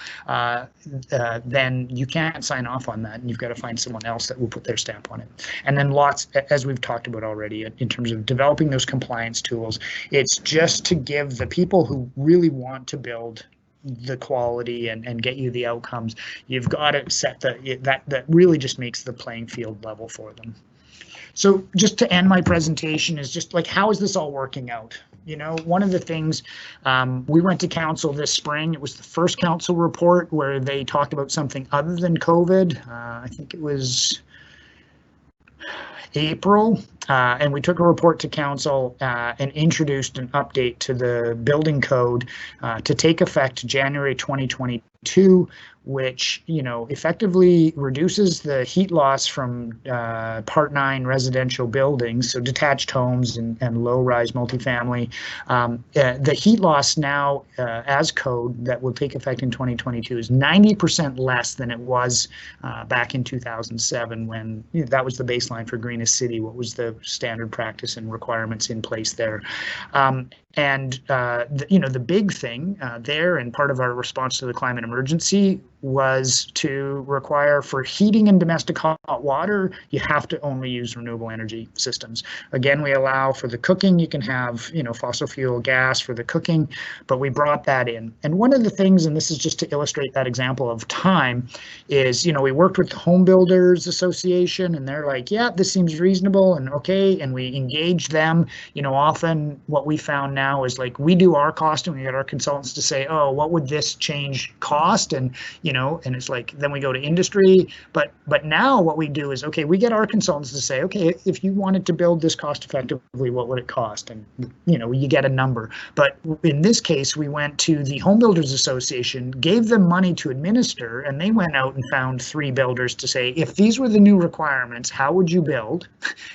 then you can't sign off on that, and you've got to find someone else that will put their stamp on it. And then lots, as we've talked about already, in terms of developing those compliance tools, it's just to give the people who really want to build the quality and get you the outcomes, you've got to set that really just makes the playing field level for them. So just to end my presentation is just like, how is this all working out? One of the things, we went to council this spring. It was the first council report where they talked about something other than COVID. I think it was April, and we took a report to council and introduced an update to the building code to take effect January 2022, which effectively reduces the heat loss from Part 9 residential buildings, so detached homes and low-rise multifamily. The heat loss now, as code, that will take effect in 2022 is 90% less than it was back in 2007, when that was the baseline for greenest city. What was the standard practice and requirements in place there? The big thing there, and part of our response to the climate emergency, was to require for heating and domestic hot water, you have to only use renewable energy systems. Again, we allow for the cooking, you can have, fossil fuel gas for the cooking, but we brought that in. And one of the things, and this is just to illustrate that example of time, is, we worked with the Home Builders Association, and they're like, yeah, this seems reasonable and okay, and we engaged them. Often what we found now is like, we do our costing, we get our consultants to say, oh, what would this change cost? And and it's like, then we go to industry, but now what we do is, okay, we get our consultants to say, okay, if you wanted to build this cost effectively, what would it cost? And you get a number. But in this case, we went to the Home Builders Association, gave them money to administer, and they went out and found 3 builders to say, if these were the new requirements, how would you build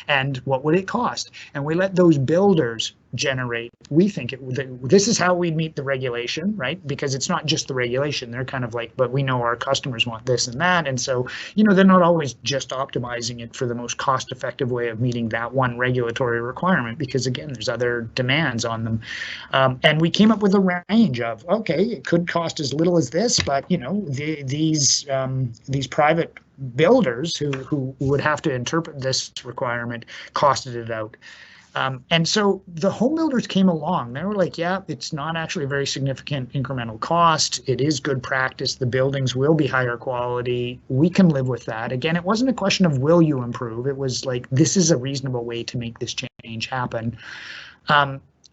and what would it cost? And we let those builders generate. We think this is how we meet the regulation, right? Because it's not just the regulation. They're kind of like, but we know our customers want this and that. And so, they're not always just optimizing it for the most cost-effective way of meeting that one regulatory requirement, because again, there's other demands on them. And we came up with a range of, okay, it could cost as little as this, but these private builders who would have to interpret this requirement costed it out. And so the home builders came along. They were like, yeah, it's not actually a very significant incremental cost. It is good practice. The buildings will be higher quality. We can live with that. Again, it wasn't a question of will you improve. It was like, this is a reasonable way to make this change happen.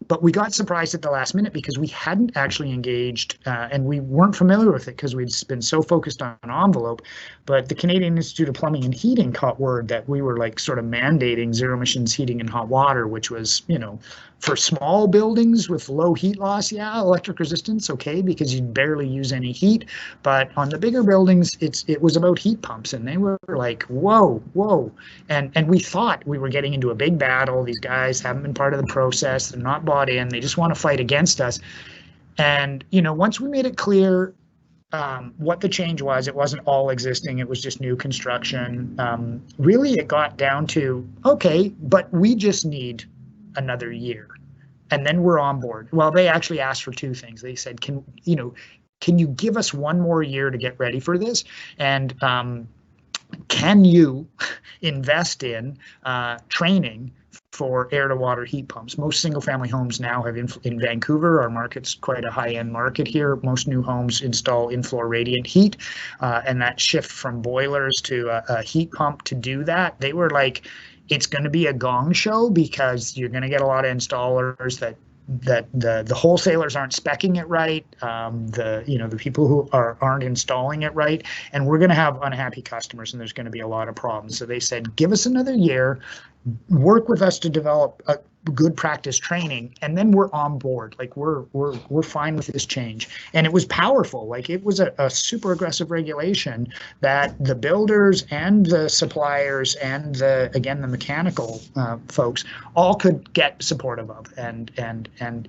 But we got surprised at the last minute because we hadn't actually engaged and we weren't familiar with it because we'd been so focused on envelope. But the Canadian Institute of Plumbing and Heating caught word that we were like sort of mandating zero emissions heating and hot water, which was, you know, for small buildings with low heat loss, yeah, electric resistance, okay, because you barely use any heat. But on the bigger buildings, it was about heat pumps, and they were like, whoa, whoa. And we thought we were getting into a big battle. These guys haven't been part of the process. They're not bought in. They just want to fight against us. And, you know, once we made it clear what the change was, it wasn't all existing, it was just new construction. Really, it got down to, okay, but we just need another year and then we're on board. Well, they actually asked for two things. They said, can you give us one more year to get ready for this? And can you invest in training for air to water heat pumps? Most single family homes now have in Vancouver, our market's quite a high-end market here. Most new homes install in-floor radiant heat, and that shift from boilers to a heat pump to do that, they were like, it's going to be a gong show because you're going to get a lot of installers that the wholesalers aren't speccing it right, the people who aren't installing it right, and we're going to have unhappy customers, and there's going to be a lot of problems. So they said, give us another year, work with us to develop a good practice training, and then we're on board. Like we're fine with this change. And it was powerful. Like it was a super aggressive regulation that the builders and the suppliers and the mechanical folks all could get supportive of. And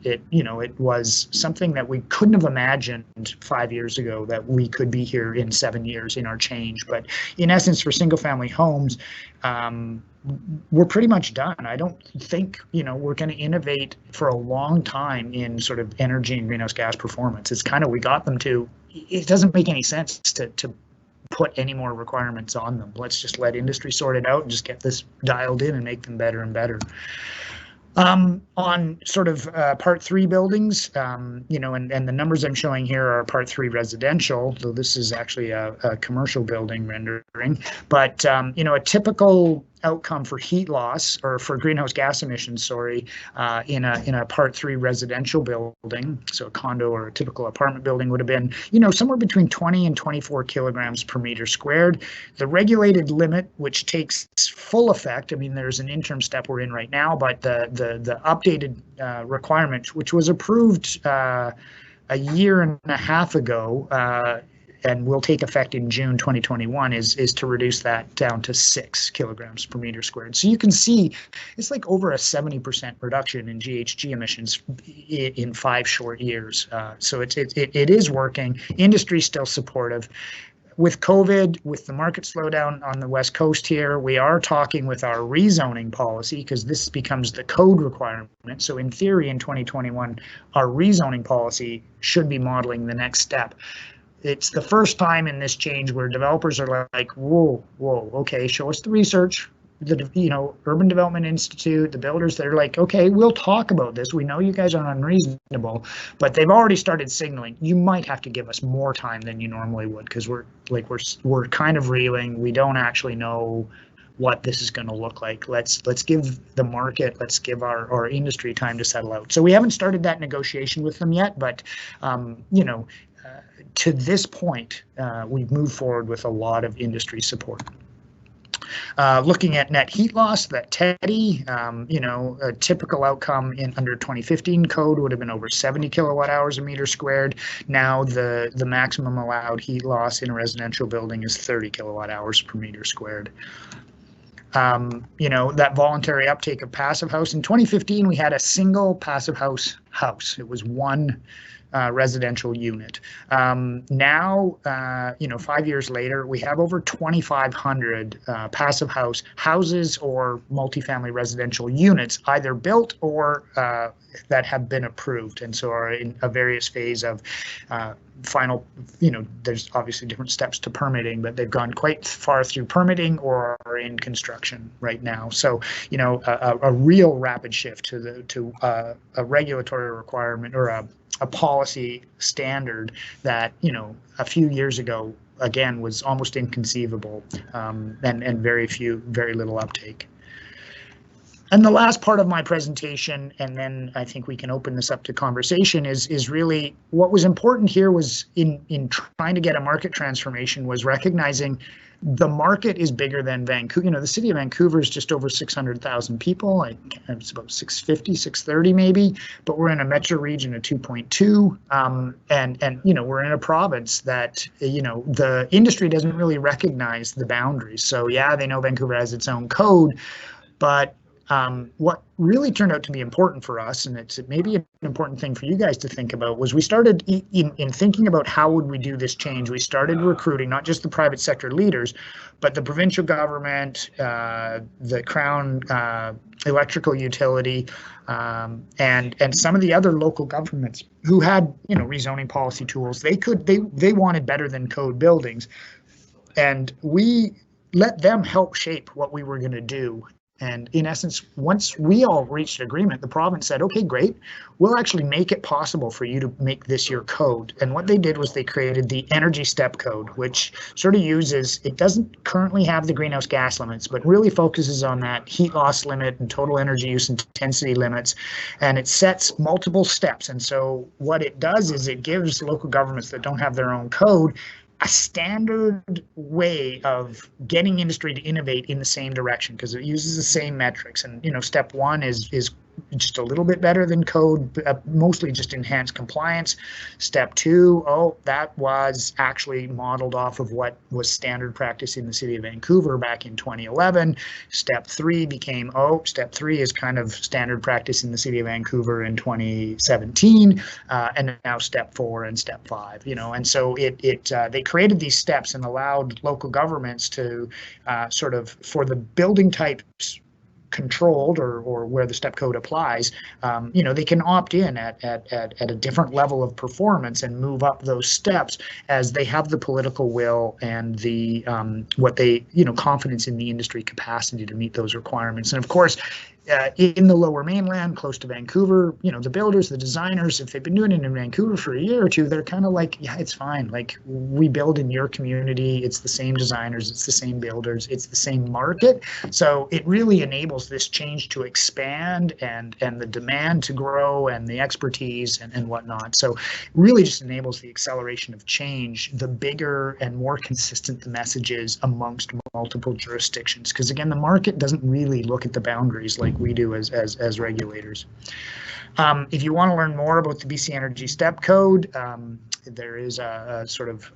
it, you know, it was something that we couldn't have imagined 5 years ago that we could be here in 7 years in our change. But in essence, for single family homes, we're pretty much done. I don't think, you know, we're going to innovate for a long time in sort of energy and greenhouse gas performance. It's kind of, we got them to, it doesn't make any sense to put any more requirements on them. Let's just let industry sort it out and just get this dialed in and make them better and better. On sort of Part 3 buildings, you know, and the numbers I'm showing here are Part 3 residential, though this is actually a commercial building rendering. But, you know, a typical outcome for heat loss or for greenhouse gas emissions, sorry, in a Part 3 residential building, so a condo or a typical apartment building would have been, you know, somewhere between 20 and 24 kilograms per meter squared. The regulated limit, which takes full effect, I mean, there's an interim step we're in right now, but the updated requirement, which was approved a year and a half ago, and will take effect in June 2021, is to reduce that down to 6 kilograms per meter squared. So you can see it's like over a 70% reduction in GHG emissions in 5 short years. So it is working. Industry's still supportive. With COVID, with the market slowdown on the West Coast here, we are talking with our rezoning policy because this becomes the code requirement. So in theory, in 2021, our rezoning policy should be modeling the next step. It's the first time in this change where developers are like, whoa, okay, show us the research. The, you know, Urban Development Institute, the builders, they're like, okay, we'll talk about this. We know you guys are unreasonable, but they've already started signaling you might have to give us more time than you normally would because we're kind of reeling. We don't actually know what this is going to look like. Let's give the market, let's give our industry time to settle out. So we haven't started that negotiation with them yet, but you know, to this point, we've moved forward with a lot of industry support. Looking at net heat loss, that TEDI, you know, a typical outcome under 2015 code would have been over 70 kilowatt hours a meter squared. Now the maximum allowed heat loss in a residential building is 30 kilowatt hours per meter squared. You know, that voluntary uptake of passive house. In 2015, we had a single passive house. It was one residential unit. Now, 5 years later, we have over 2,500 passive houses or multifamily residential units either built or that have been approved, and so are in a various phase of final, there's obviously different steps to permitting, but they've gone quite far through permitting or are in construction right now. So, a real rapid shift to a regulatory requirement or a policy standard that, a few years ago, again, was almost inconceivable, and very little uptake. And the last part of my presentation, and then I think we can open this up to conversation, is really what was important here was in trying to get a market transformation was recognizing the market is bigger than Vancouver. The city of Vancouver is just over 600,000 people. It's about 650, 630 maybe, but we're in a metro region of 2.2, and we're in a province that the industry doesn't really recognize the boundaries. So yeah, they know Vancouver has its own code, but what really turned out to be important for us, and it's maybe an important thing for you guys to think about, was we started in thinking about how would we do this change. We started recruiting not just the private sector leaders, but the provincial government, the Crown electrical utility, and some of the other local governments who had rezoning policy tools. They wanted better than code buildings, and we let them help shape what we were going to do. And in essence, once we all reached agreement, the province said, okay, great, we'll actually make it possible for you to make this your code. And what they did was they created the Energy Step Code, which sort of it doesn't currently have the greenhouse gas limits, but really focuses on that heat loss limit and total energy use intensity limits. And it sets multiple steps. And so what it does is it gives local governments that don't have their own code a standard way of getting industry to innovate in the same direction, because it uses the same metrics. And step one is just a little bit better than code, mostly just enhanced compliance. Step two, that was actually modeled off of what was standard practice in the city of Vancouver back in 2011. Step three became, step three is kind of standard practice in the city of Vancouver in 2017, and now step four and step five. And so they created these steps and allowed local governments to sort of, for the building types controlled or where the step code applies, they can opt in at a different level of performance and move up those steps as they have the political will and the confidence in the industry capacity to meet those requirements. And of course, in the Lower Mainland, close to Vancouver, the builders, the designers, if they've been doing it in Vancouver for a year or two, they're kind of like, yeah, it's fine. Like, we build in your community. It's the same designers. It's the same builders. It's the same market. So it really enables this change to expand and the demand to grow and the expertise and whatnot. So it really just enables the acceleration of change, the bigger and more consistent the message is amongst multiple jurisdictions. Because again, the market doesn't really look at the boundaries like we do as regulators. If you want to learn more about the BC Energy Step Code, there is a sort of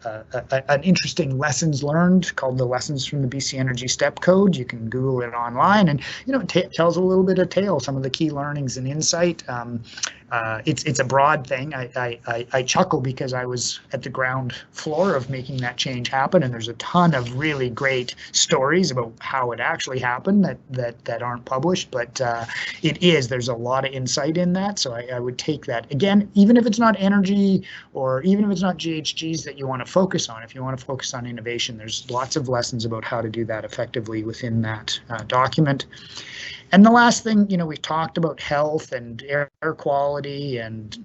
an interesting lessons learned called the Lessons from the BC Energy Step Code. You can Google it online, and it tells a little bit of tale, some of the key learnings and insight. It's a broad thing. I chuckle because I was at the ground floor of making that change happen, and there's a ton of really great stories about how it actually happened that aren't published, but there's a lot of insight in that. So I would take that. Again, even if it's not energy or even if it's not GHGs that you want to focus on, if you want to focus on innovation, there's lots of lessons about how to do that effectively within that document. And the last thing, we've talked about health and air quality and,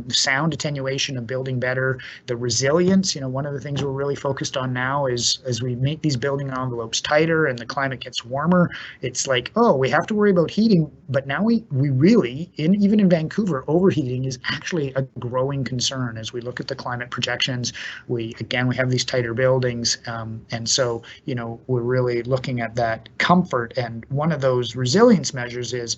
sound attenuation of building better, the resilience. One of the things we're really focused on now is as we make these building envelopes tighter and the climate gets warmer, it's like, we have to worry about heating. But now we really, even in Vancouver, overheating is actually a growing concern as we look at the climate projections. We have these tighter buildings. And so, we're really looking at that comfort. And one of those resilience measures is,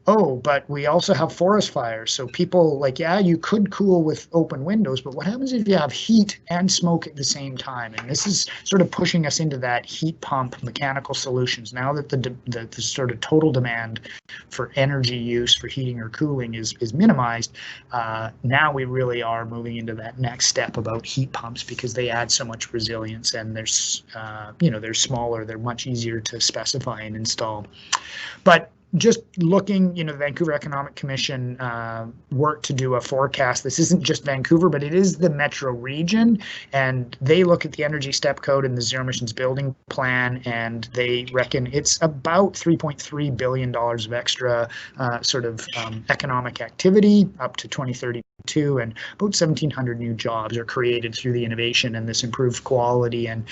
oh, but we also have forest fires. So people like, yeah, you could cool with open windows, but what happens if you have heat and smoke at the same time? And this is sort of pushing us into that heat pump mechanical solutions. Now that the sort of total demand for energy use for heating or cooling is minimized, now we really are moving into that next step about heat pumps, because they add so much resilience, and they're smaller, they're much easier to specify and install. But just looking, the Vancouver Economic Commission worked to do a forecast. This isn't just Vancouver, but it is the metro region. And they look at the energy step code and the zero emissions building plan, and they reckon it's about $3.3 billion of extra economic activity up to 2032, and about 1,700 new jobs are created through the innovation and this improved quality. And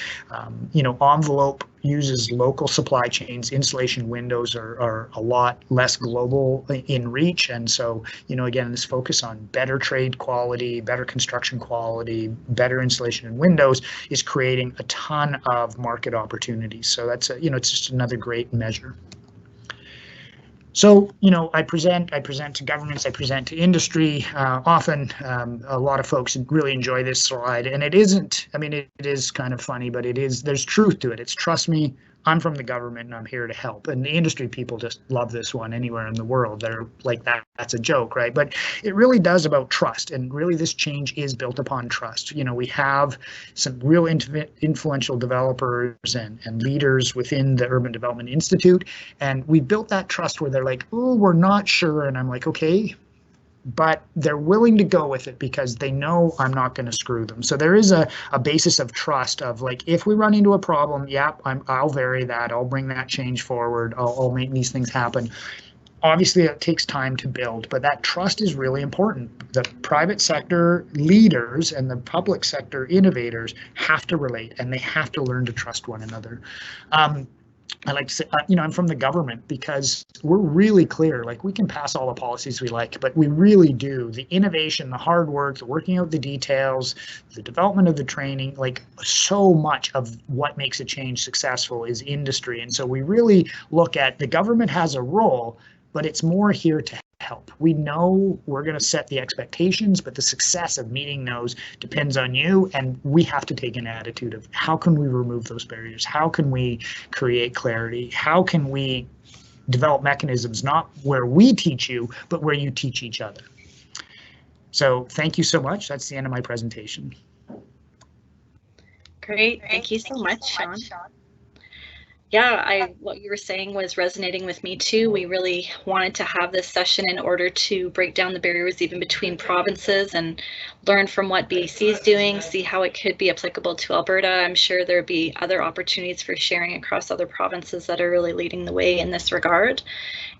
envelope uses local supply chains. Insulation windows are a lot less global in reach, and so again, this focus on better trade quality, better construction quality, better insulation in windows is creating a ton of market opportunities. So that's it's just another great measure. So, I present to governments, I present to industry. Often, a lot of folks really enjoy this slide, and it isn't, it is kind of funny, but there's truth to it. It's, trust me, I'm from the government and I'm here to help. And the industry people just love this one anywhere in the world. They're like, that's a joke, right? But it really does about trust. And really this change is built upon trust. We have some real influential developers and leaders within the Urban Development Institute. And we built that trust where they're like, oh, we're not sure. And I'm like, okay, but they're willing to go with it because they know I'm not going to screw them. So there is a basis of trust of like, if we run into a problem, I'll vary that. I'll bring that change forward. I'll make these things happen. Obviously, it takes time to build, but that trust is really important. The private sector leaders and the public sector innovators have to relate, and they have to learn to trust one another. I like to say, I'm from the government because we're really clear, like we can pass all the policies we like, but we really do. The innovation, the hard work, the working out the details, the development of the training, like so much of what makes a change successful is industry. And so we really look at the government has a role, but it's more here to help. We know we're going to set the expectations, but the success of meeting those depends on you. And we have to take an attitude of how can we remove those barriers? How can we create clarity? How can we develop mechanisms, not where we teach you, but where you teach each other? So thank you so much. That's the end of my presentation. Great. Thank you so much, Sean. Yeah, what you were saying was resonating with me too. We really wanted to have this session in order to break down the barriers even between provinces and learn from what BC is doing, see how it could be applicable to Alberta. I'm sure there'll be other opportunities for sharing across other provinces that are really leading the way in this regard.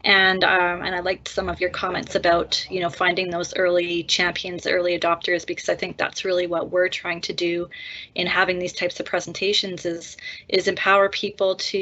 And I liked some of your comments about, finding those early champions, early adopters, because I think that's really what we're trying to do in having these types of presentations is empower people to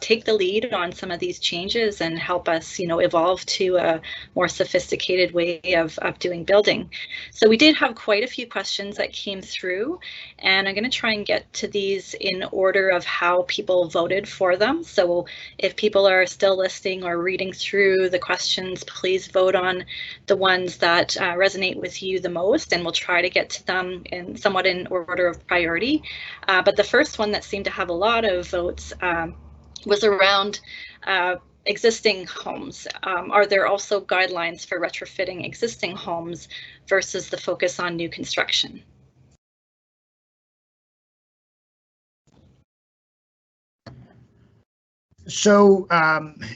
take the lead on some of these changes and help us, evolve to a more sophisticated way of doing building. So we did have quite a few questions that came through, and I'm going to try and get to these in order of how people voted for them. So if people are still listening or reading through the questions, please vote on the ones that resonate with you the most, and we'll try to get to them somewhat in order of priority. But the first one that seemed to have a lot of votes was around existing homes. Are there also guidelines for retrofitting existing homes versus the focus on new construction? So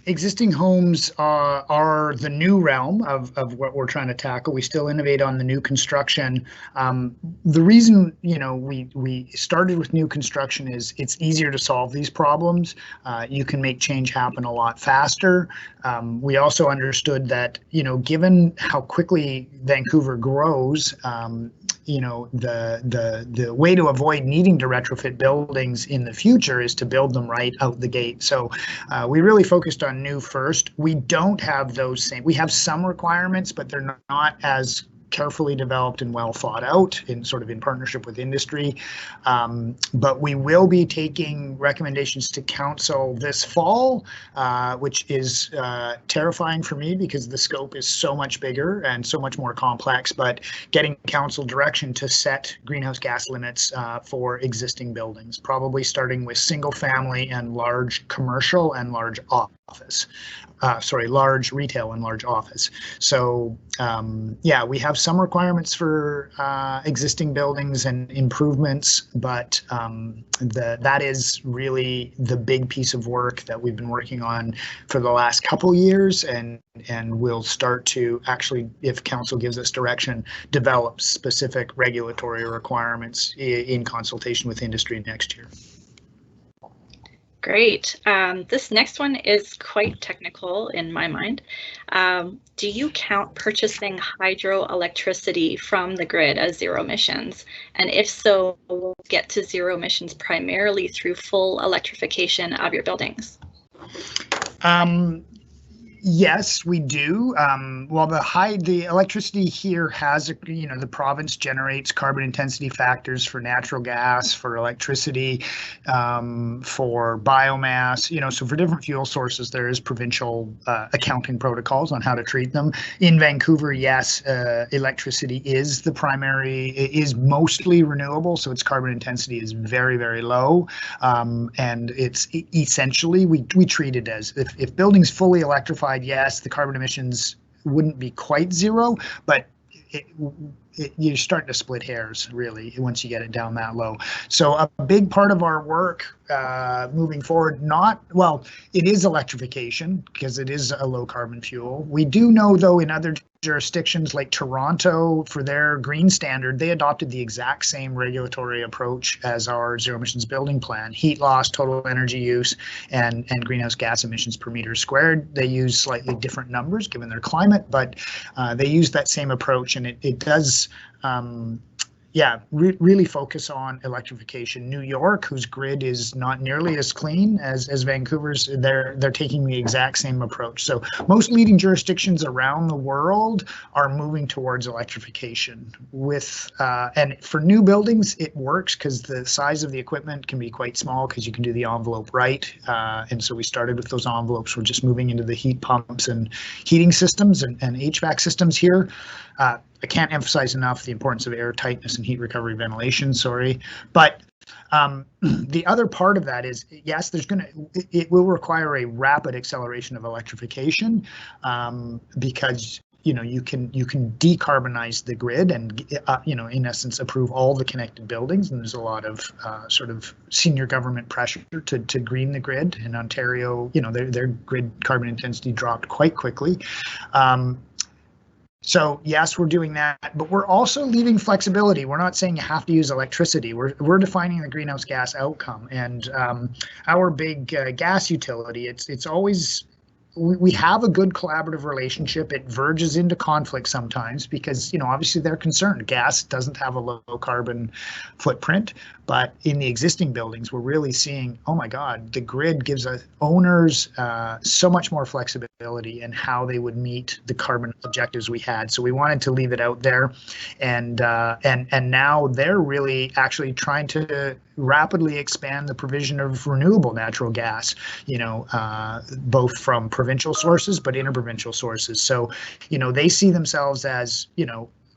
existing homes are the new realm of what we're trying to tackle. We still innovate on the new construction. The reason we started with new construction is it's easier to solve these problems. You can make change happen a lot faster. We also understood that given how quickly Vancouver grows, the way to avoid needing to retrofit buildings in the future is to build them right out the gate. So we really focused on new first. We don't have those same, we have some requirements, but they're not as carefully developed and well thought out in sort of in partnership with industry. But we will be taking recommendations to council this fall, which is terrifying for me because the scope is so much bigger and so much more complex, but getting council direction to set greenhouse gas limits for existing buildings, probably starting with single family and large commercial and large office. Large retail and large office. So yeah, we have some requirements for existing buildings and improvements, but that is really the big piece of work that we've been working on for the last couple years, and we'll start to actually, if council gives us direction, develop specific regulatory requirements in consultation with industry next year. Great. This next one is quite technical in my mind. Do you count purchasing hydroelectricity from the grid as zero emissions? And if so, will you get to zero emissions primarily through full electrification of your buildings? Yes, we do. Well, the electricity here has, the province generates carbon intensity factors for natural gas, for electricity, for biomass, so for different fuel sources, there is provincial accounting protocols on how to treat them. In Vancouver, yes, electricity is is mostly renewable, so its carbon intensity is very, very low. And it's essentially, we treat it as, if buildings fully electrified, yes, the carbon emissions wouldn't be quite zero, but you're starting to split hairs, really, once you get it down that low. So a big part of our work moving forward, it is electrification, because it is a low carbon fuel. We do know, though, in other jurisdictions like Toronto, for their green standard, they adopted the exact same regulatory approach as our zero emissions building plan: heat loss, total energy use, and greenhouse gas emissions per meter squared. They use slightly different numbers given their climate, but they use that same approach, and it does really focus on electrification. New York, whose grid is not nearly as clean as Vancouver's, they're taking the exact same approach. So most leading jurisdictions around the world are moving towards electrification. And for new buildings, it works because the size of the equipment can be quite small, because you can do the envelope right. And so we started with those envelopes. We're just moving into the heat pumps and heating systems and HVAC systems here. I can't emphasize enough the importance of air tightness and heat recovery ventilation, But the other part of that is, yes, it will require a rapid acceleration of electrification, because you can decarbonize the grid and in essence approve all the connected buildings, and there's a lot of sort of senior government pressure to green the grid. In Ontario, their grid carbon intensity dropped quite quickly. So yes, we're doing that, but we're also leaving flexibility. We're not saying you have to use electricity. We're defining the greenhouse gas outcome, and our big gas utility, it's always, we have a good collaborative relationship. It verges into conflict sometimes because, obviously they're concerned. Gas doesn't have a low carbon footprint, but in the existing buildings, we're really seeing, oh my God, the grid gives owners so much more flexibility in how they would meet the carbon objectives we had. So we wanted to leave it out there, and now they're really actually trying to rapidly expand the provision of renewable natural gas, both from provincial sources but interprovincial sources. So, they see themselves as,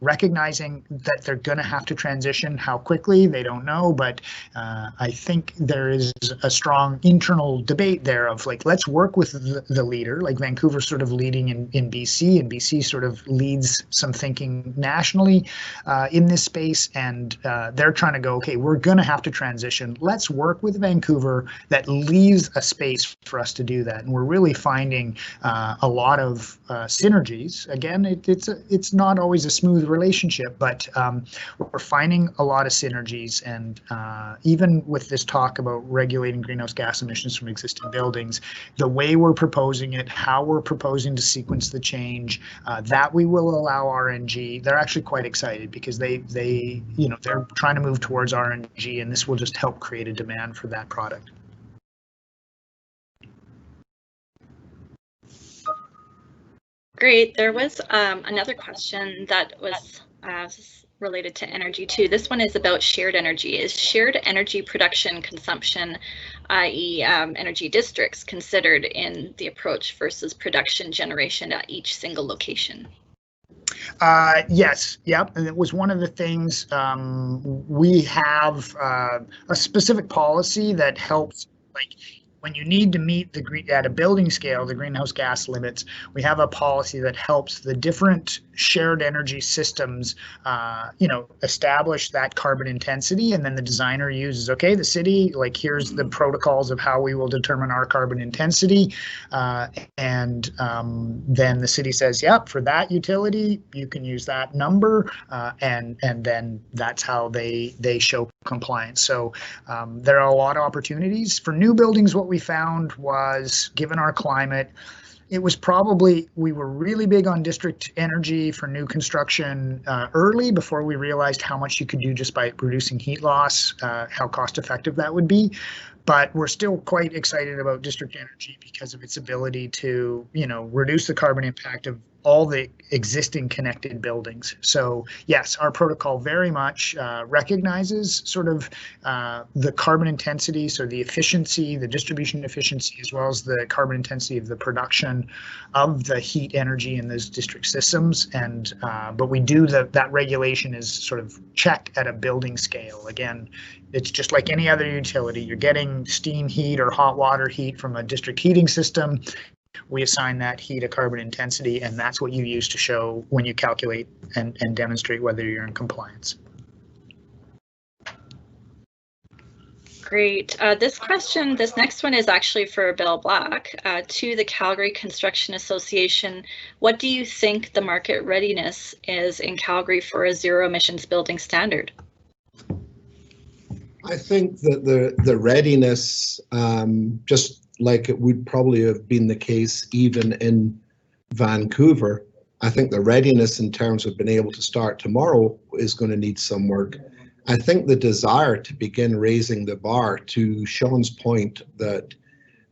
recognizing that they're going to have to transition. How quickly, they don't know, but I think there is a strong internal debate there of let's work with the leader, like Vancouver sort of leading in BC, and BC sort of leads some thinking nationally in this space, and they're trying to go, okay, we're going to have to transition. Let's work with Vancouver that leaves a space for us to do that, and we're really finding a lot of synergies. Again, it's not always a smooth relationship, but we're finding a lot of synergies, and even with this talk about regulating greenhouse gas emissions from existing buildings, the way we're proposing it, how we're proposing to sequence the change, that we will allow RNG. They're actually quite excited because they're trying to move towards RNG, and this will just help create a demand for that product. Great. There was another question that was related to energy too. This one is about shared energy. Is shared energy production consumption, i.e. Energy districts, considered in the approach versus production generation at each single location? Yes, yep, and it was one of the things. We have a specific policy that helps, like when you need to meet the at a building scale, the greenhouse gas limits. We have a policy that helps the different shared energy systems, establish that carbon intensity, and then the designer uses, okay, the city, like here's the protocols of how we will determine our carbon intensity, and then the city says, yep, for that utility, you can use that number, and then that's how they show compliance. So there are a lot of opportunities for new buildings. What we found was, given our climate, it was probably, we were really big on district energy for new construction early, before we realized how much you could do just by reducing heat loss, how cost effective that would be. But we're still quite excited about district energy because of its ability to, reduce the carbon impact of all the existing connected buildings. So yes, our protocol very much recognizes sort of the carbon intensity, so the efficiency, the distribution efficiency, as well as the carbon intensity of the production of the heat energy in those district systems. And but we do that regulation is sort of checked at a building scale. Again, it's just like any other utility. You're getting steam heat or hot water heat from a district heating system. We assign that heat a carbon intensity, and that's what you use to show when you calculate and demonstrate whether you're in compliance. Great. This next one is actually for Bill Black. To the Calgary Construction Association, what do you think the market readiness is in Calgary for a zero emissions building standard? I think that the readiness, just like it would probably have been the case even in Vancouver, I think the readiness in terms of being able to start tomorrow is going to need some work. I think the desire to begin raising the bar, to Sean's point that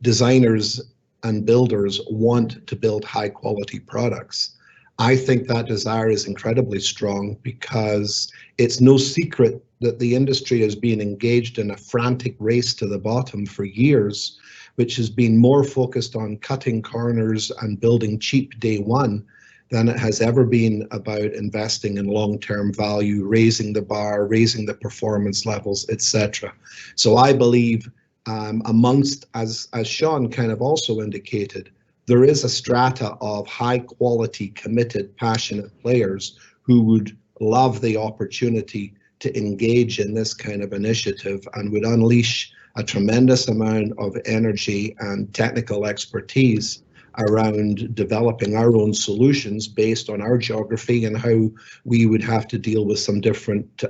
designers and builders want to build high quality products, I think that desire is incredibly strong, because it's no secret that the industry has been engaged in a frantic race to the bottom for years, which has been more focused on cutting corners and building cheap day one than it has ever been about investing in long-term value, raising the bar, raising the performance levels, etc. So I believe amongst, as Sean kind of also indicated, there is a strata of high quality, committed, passionate players who would love the opportunity to engage in this kind of initiative and would unleash a tremendous amount of energy and technical expertise around developing our own solutions based on our geography and how we would have to deal with some different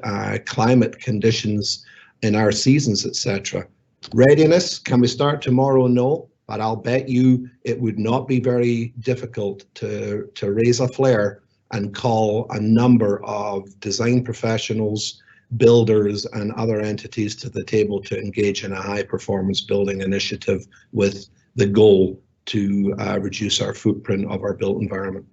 climate conditions in our seasons, etc. Readiness, can we start tomorrow? No, but I'll bet you it would not be very difficult to raise a flare and call a number of design professionals, builders, and other entities to the table to engage in a high performance building initiative with the goal to reduce our footprint of our built environment.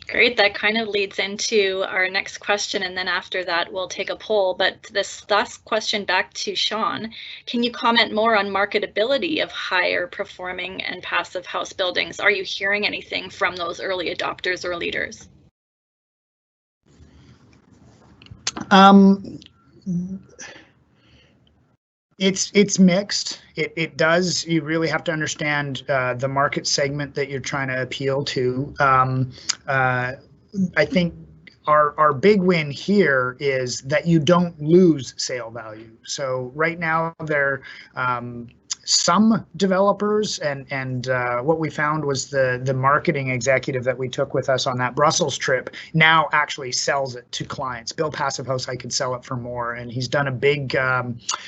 Great, that kind of leads into our next question, and then after that we'll take a poll. But this last question back to Sean, can you comment more on marketability of higher performing and passive house buildings? Are you hearing anything from those early adopters or leaders? It's mixed. It does. You really have to understand the market segment that you're trying to appeal to. I think our big win here is that you don't lose sale value. So right now there some developers, and what we found was the marketing executive that we took with us on that Brussels trip now actually sells it to clients. Build Passive House, I could sell it for more. And he's done a big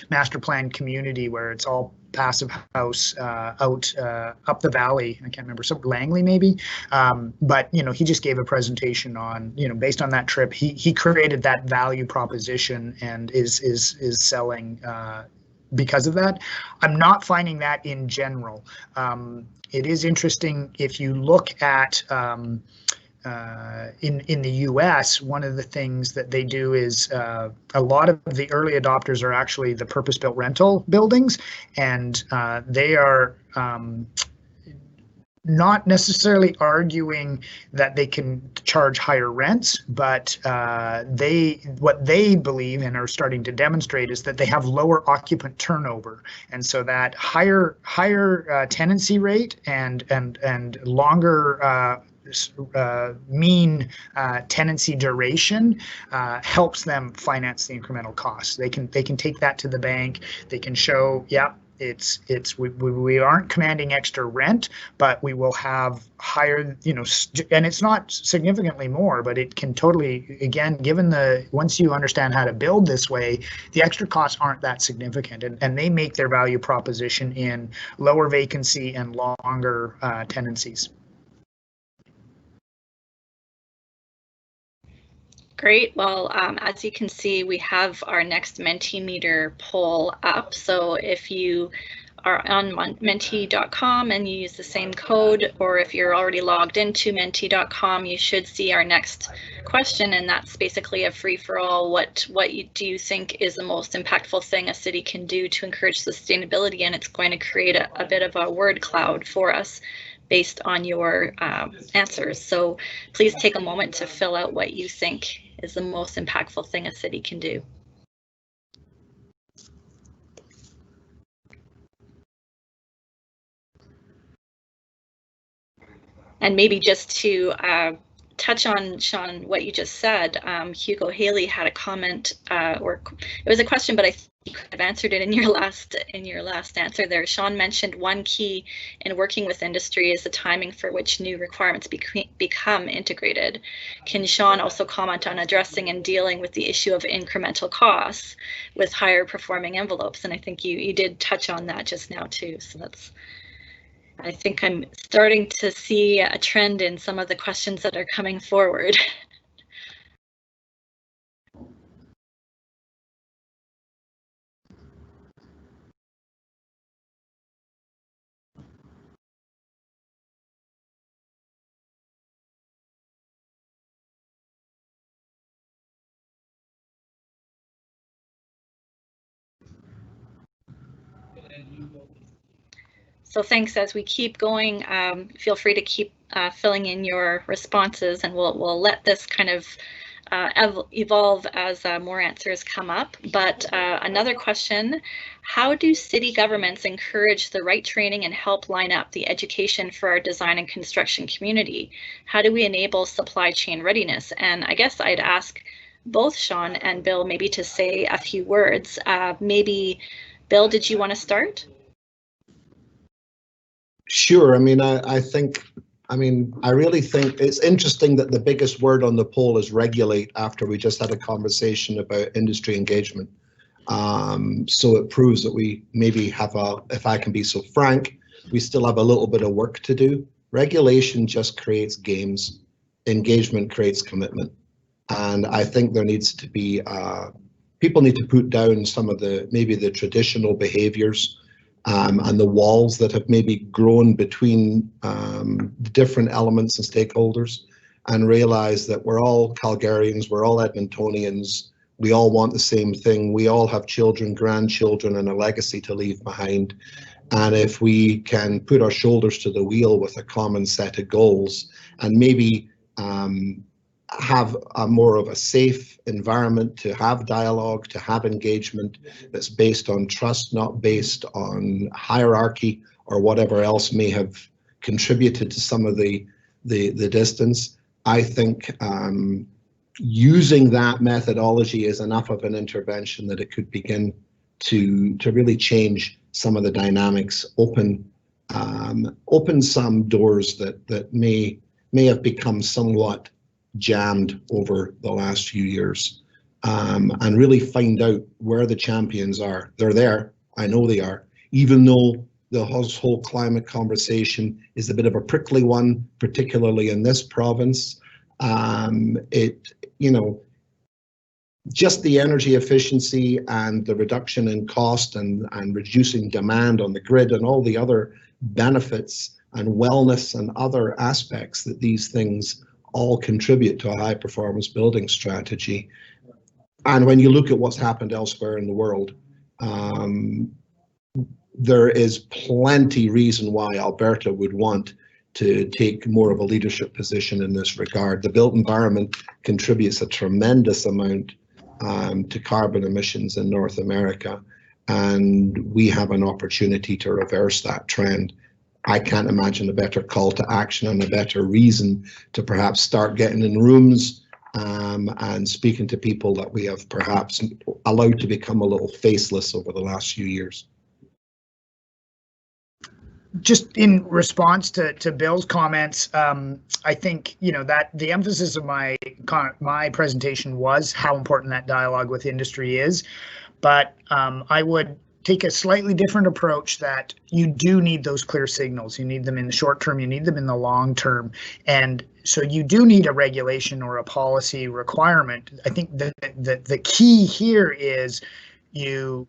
master plan community where it's all passive house out up the valley. I can't remember, some Langley maybe, but he just gave a presentation on based on that trip. He created that value proposition and is selling because of that. I'm not finding that in general. It is interesting if you look at in the US, one of the things that they do is a lot of the early adopters are actually the purpose-built rental buildings, and they are not necessarily arguing that they can charge higher rents, but what they believe and are starting to demonstrate is that they have lower occupant turnover, and so that higher tenancy rate and longer mean tenancy duration helps them finance the incremental costs. They can take that to the bank. They can show, yeah, we aren't commanding extra rent, but we will have higher, and it's not significantly more, but it can totally, again, given once you understand how to build this way, the extra costs aren't that significant, and they make their value proposition in lower vacancy and longer tenancies. Great. Well, as you can see, we have our next Mentimeter poll up. So if you are on menti.com and you use the same code, or if you're already logged into menti.com, you should see our next question, and that's basically a free-for-all. What do you think is the most impactful thing a city can do to encourage sustainability? And it's going to create a bit of a word cloud for us based on your answers. So please take a moment to fill out what you think is the most impactful thing a city can do. And maybe just to touch on, Sean, what you just said, Hugo Haley had a comment, or it was a question, but I think you could have answered it in your last answer there. Sean mentioned one key in working with industry is the timing for which new requirements become integrated. Can Sean also comment on addressing and dealing with the issue of incremental costs with higher performing envelopes? And I think you did touch on that just now too. So I think I'm starting to see a trend in some of the questions that are coming forward. So thanks. As we keep going, feel free to keep filling in your responses, and we'll let this kind of evolve as more answers come up. But another question, how do city governments encourage the right training and help line up the education for our design and construction community? How do we enable supply chain readiness? And I guess I'd ask both Sean and Bill maybe to say a few words. Maybe Bill, did you want to start? Sure. I mean, I really think it's interesting that the biggest word on the poll is regulate after we just had a conversation about industry engagement. So it proves that we maybe have if I can be so frank, we still have a little bit of work to do. Regulation just creates games. Engagement creates commitment. And I think there needs to be, people need to put down some of maybe the traditional behaviors and the walls that have maybe grown between the different elements and stakeholders, and realize that we're all Calgarians, we're all Edmontonians, we all want the same thing, we all have children, grandchildren, and a legacy to leave behind. And if we can put our shoulders to the wheel with a common set of goals, and maybe have more of a safe environment to have dialogue, to have engagement that's based on trust, not based on hierarchy or whatever else may have contributed to some of the distance. I think using that methodology is enough of an intervention that it could begin to really change some of the dynamics, open some doors that may have become somewhat jammed over the last few years, and really find out where the champions are. They're there, I know they are, even though the whole climate conversation is a bit of a prickly one, particularly in this province. just the energy efficiency and the reduction in cost and reducing demand on the grid and all the other benefits and wellness and other aspects that these things all contribute to a high performance building strategy. And when you look at what's happened elsewhere in the world, there is plenty reason why Alberta would want to take more of a leadership position in this regard. The built environment contributes a tremendous amount to carbon emissions in North America, and we have an opportunity to reverse that trend. I can't imagine a better call to action and a better reason to perhaps start getting in rooms and speaking to people that we have perhaps allowed to become a little faceless over the last few years. Just in response to Bill's comments, I think, you know, that the emphasis of my presentation was how important that dialogue with industry is, but I would take a slightly different approach that you do need those clear signals. You need them in the short term, you need them in the long term, and so you do need a regulation or a policy requirement. I think the key here is you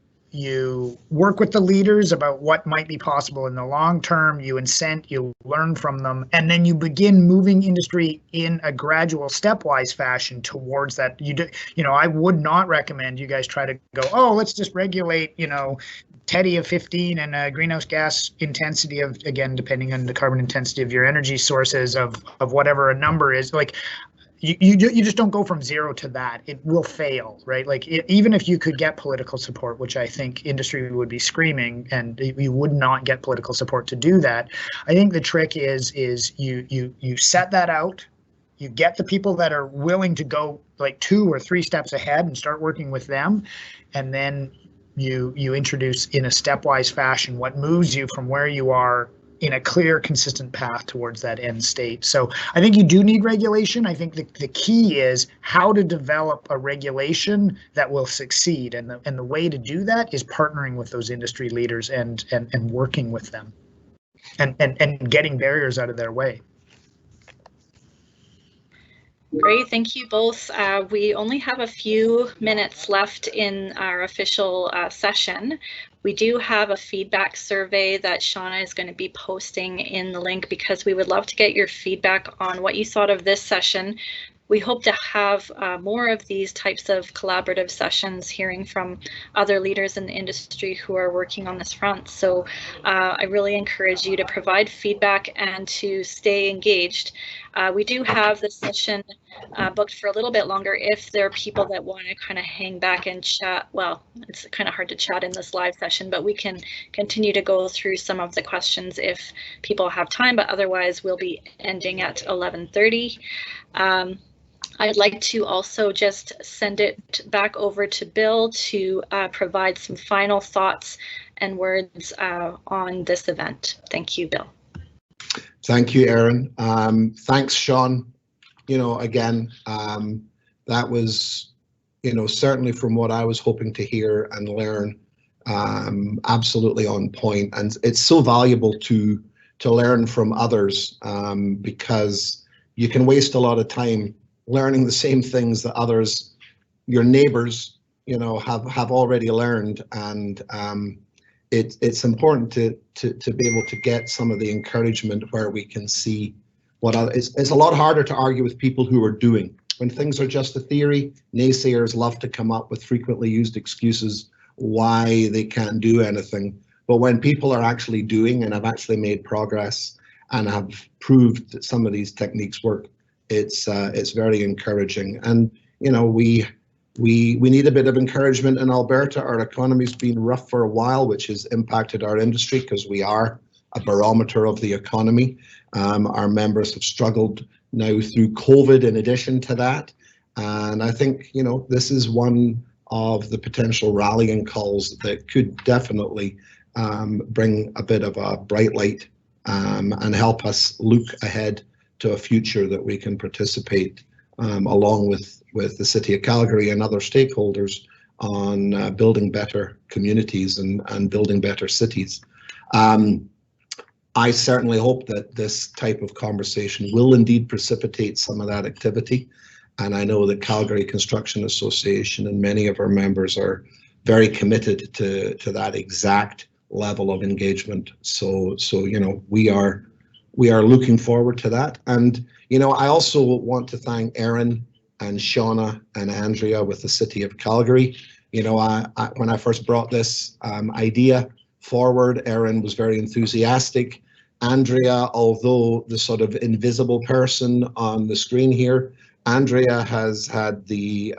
work with the leaders about what might be possible in the long term, you incent, you learn from them, and then you begin moving industry in a gradual stepwise fashion towards that. You know, I would not recommend you guys try to go, oh, let's just regulate, you know, TEDI of 15 and a greenhouse gas intensity of, again, depending on the carbon intensity of your energy sources of whatever a number is. Like, you just don't go from zero to that. It will fail, right? Like even if you could get political support, which I think industry would be screaming, and you would not get political support to do that. I think the trick is you set that out, you get the people that are willing to go like 2 or 3 steps ahead and start working with them, and then you introduce in a stepwise fashion what moves you from where you are in a clear, consistent path towards that end state. So I think you do need regulation. I think the key is how to develop a regulation that will succeed. And the way to do that is partnering with those industry leaders and working with them and getting barriers out of their way. Great, thank you both. We only have a few minutes left in our official session. We do have a feedback survey that Shauna is going to be posting in the link because we would love to get your feedback on what you thought of this session. We hope to have more of these types of collaborative sessions, hearing from other leaders in the industry who are working on this front. So I really encourage you to provide feedback and to stay engaged. We do have this session booked for a little bit longer if there are people that want to kind of hang back and chat. Well, it's kind of hard to chat in this live session, but we can continue to go through some of the questions if people have time, but otherwise we'll be ending at 11:30. I'd like to also just send it back over to Bill to provide some final thoughts and words on this event. Thank you, Bill. Thank you, Erin. Thanks, Sean. You know, again, that was, you know, certainly from what I was hoping to hear and learn, absolutely on point. And it's so valuable to learn from others because you can waste a lot of time learning the same things that others, your neighbors, you know, have already learned, and it's important to be able to get some of the encouragement where we can see what it's a lot harder to argue with people who are doing. When things are just a theory, naysayers love to come up with frequently used excuses why they can't do anything. But when people are actually doing and have actually made progress and have proved that some of these techniques work, it's very encouraging. And you know, we need a bit of encouragement in Alberta. Our economy's been rough for a while, which has impacted our industry because we are a barometer of the economy. Our members have struggled now through COVID in addition to that. And I think, you know, this is one of the potential rallying calls that could definitely bring a bit of a bright light and help us look ahead to a future that we can participate along with the City of Calgary and other stakeholders on building better communities and building better cities. I certainly hope that this type of conversation will indeed precipitate some of that activity. And I know that Calgary Construction Association and many of our members are very committed to that exact level of engagement. So you know, we are looking forward to that. And you know, I also want to thank Erin and Shauna and Andrea with the City of Calgary. You know, when I first brought this idea forward, Erin was very enthusiastic. Andrea, although the sort of invisible person on the screen here, Andrea has had the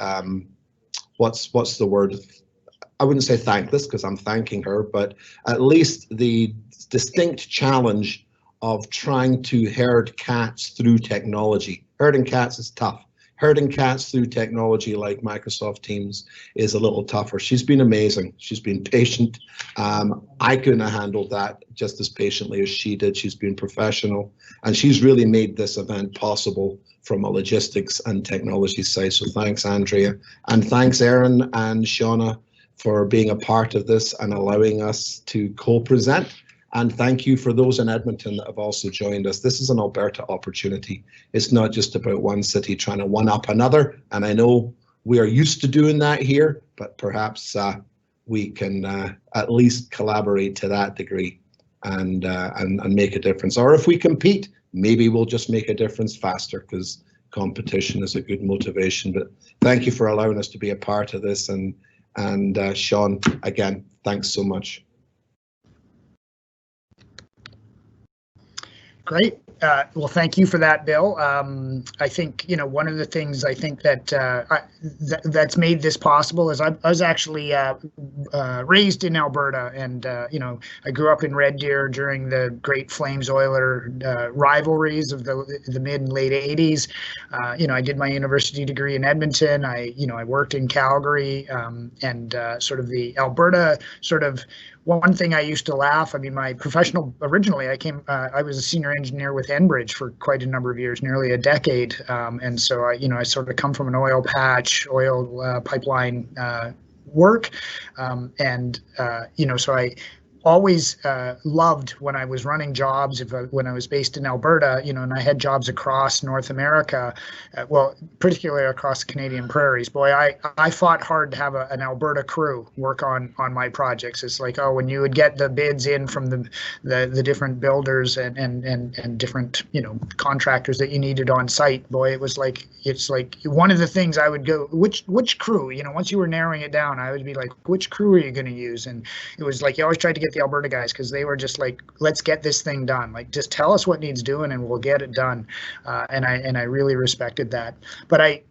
what's the word? I wouldn't say thankless because I'm thanking her, but at least the distinct challenge of trying to herd cats through technology. Herding cats is tough. Herding cats through technology like Microsoft Teams is a little tougher. She's been amazing. She's been patient. I couldn't have handled that just as patiently as she did. She's been professional, and she's really made this event possible from a logistics and technology side. So thanks, Andrea, and thanks, Erin and Shauna, for being a part of this and allowing us to co-present. And thank you for those in Edmonton that have also joined us. This is an Alberta opportunity. It's not just about one city trying to one-up another. And I know we are used to doing that here, but perhaps we can at least collaborate to that degree and make a difference. Or if we compete, maybe we'll just make a difference faster, because competition is a good motivation. But thank you for allowing us to be a part of this. And Sean, again, thanks so much. Great. Well, thank you for that, Bill. I think, you know, one of the things I think that that's made this possible is I was actually raised in Alberta, and you know, I grew up in Red Deer during the Great Flames Oiler rivalries of the mid and late 80s. You know, I did my university degree in Edmonton. I worked in Calgary, and sort of the Alberta sort of. One thing I used to laugh, I mean, my professional, originally I was a senior engineer with Enbridge for quite a number of years, nearly a decade. And so I sort of come from an oil pipeline work. So I always loved when I was running jobs, when I was based in Alberta, you know, and I had jobs across North America, well, particularly across the Canadian prairies. Boy, I fought hard to have an Alberta crew work on my projects. It's like, oh, when you would get the bids in from the different builders and different, you know, contractors that you needed on site, boy, it's like one of the things I would go, which crew, you know, once you were narrowing it down, I would be like, which crew are you going to use? And it was like, you always tried to get the Alberta guys, because they were just like, let's get this thing done. Like, just tell us what needs doing and we'll get it done. And I really respected that. But I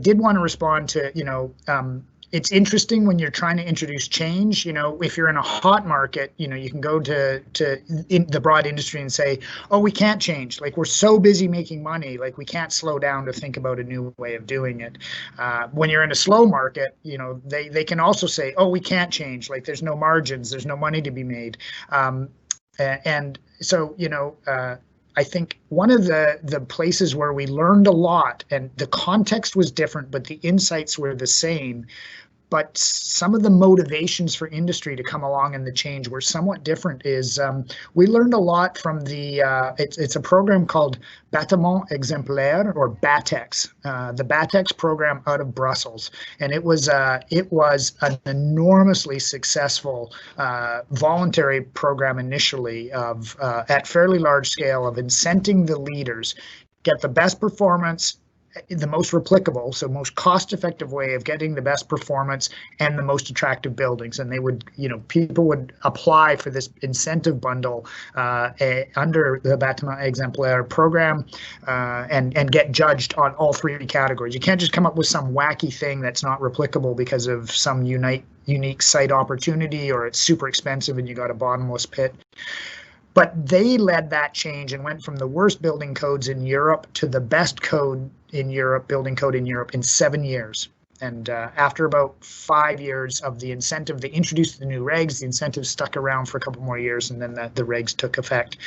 did want to respond to, you know, it's interesting when you're trying to introduce change. You know, if you're in a hot market, you know, you can go to the broad industry and say, oh, we can't change. Like, we're so busy making money, like we can't slow down to think about a new way of doing it. When you're in a slow market, you know, they can also say, oh, we can't change. Like, there's no margins, there's no money to be made. And so, you know, I think one of the places where we learned a lot, and the context was different, but the insights were the same, but some of the motivations for industry to come along and the change were somewhat different, is we learned a lot from it's a program called Bâtiment Exemplaire, or BATEX, the BATEX program out of Brussels. And it was an enormously successful voluntary program initially of at fairly large scale of incenting the leaders, get the best performance, the most replicable, so most cost-effective way of getting the best performance and the most attractive buildings. And they would, you know, people would apply for this incentive bundle under the Bâtiment Exemplaire program and get judged on all three categories. You can't just come up with some wacky thing that's not replicable because of some unique site opportunity, or it's super expensive and you got a bottomless pit. But they led that change and went from the worst building codes in Europe to the best code in Europe, building code in Europe, in 7 years. And after about 5 years of the incentive, they introduced the new regs. The incentive stuck around for a couple more years, and then the regs took effect.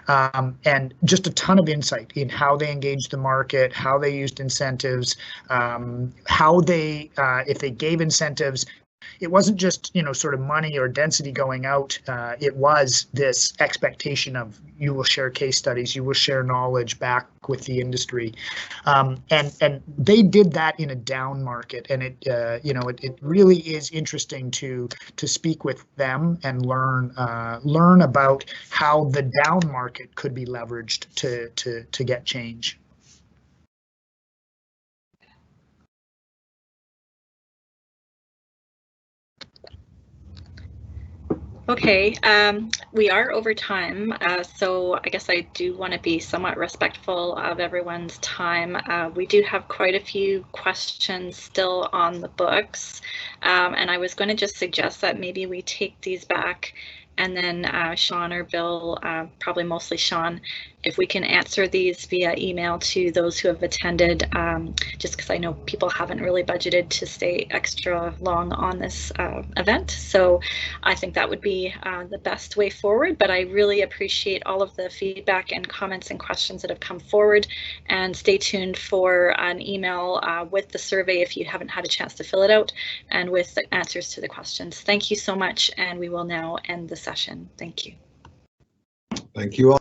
And just a ton of insight in how they engaged the market, how they used incentives, how they, if they gave incentives, it wasn't just, you know, sort of money or density going out. It was this expectation of you will share case studies, you will share knowledge back with the industry, and they did that in a down market. And it, you know, it really is interesting to speak with them and learn about how the down market could be leveraged to get change. Okay, we are over time, so I guess I do want to be somewhat respectful of everyone's time. We do have quite a few questions still on the books, and I was going to just suggest that maybe we take these back, and then Sean or Bill, probably mostly Sean, if we can answer these via email to those who have attended, just because I know people haven't really budgeted to stay extra long on this event. So I think that would be the best way forward, but I really appreciate all of the feedback and comments and questions that have come forward, and stay tuned for an email with the survey if you haven't had a chance to fill it out, and with the answers to the questions. Thank you so much, and we will now end the session. Thank you. Thank you all.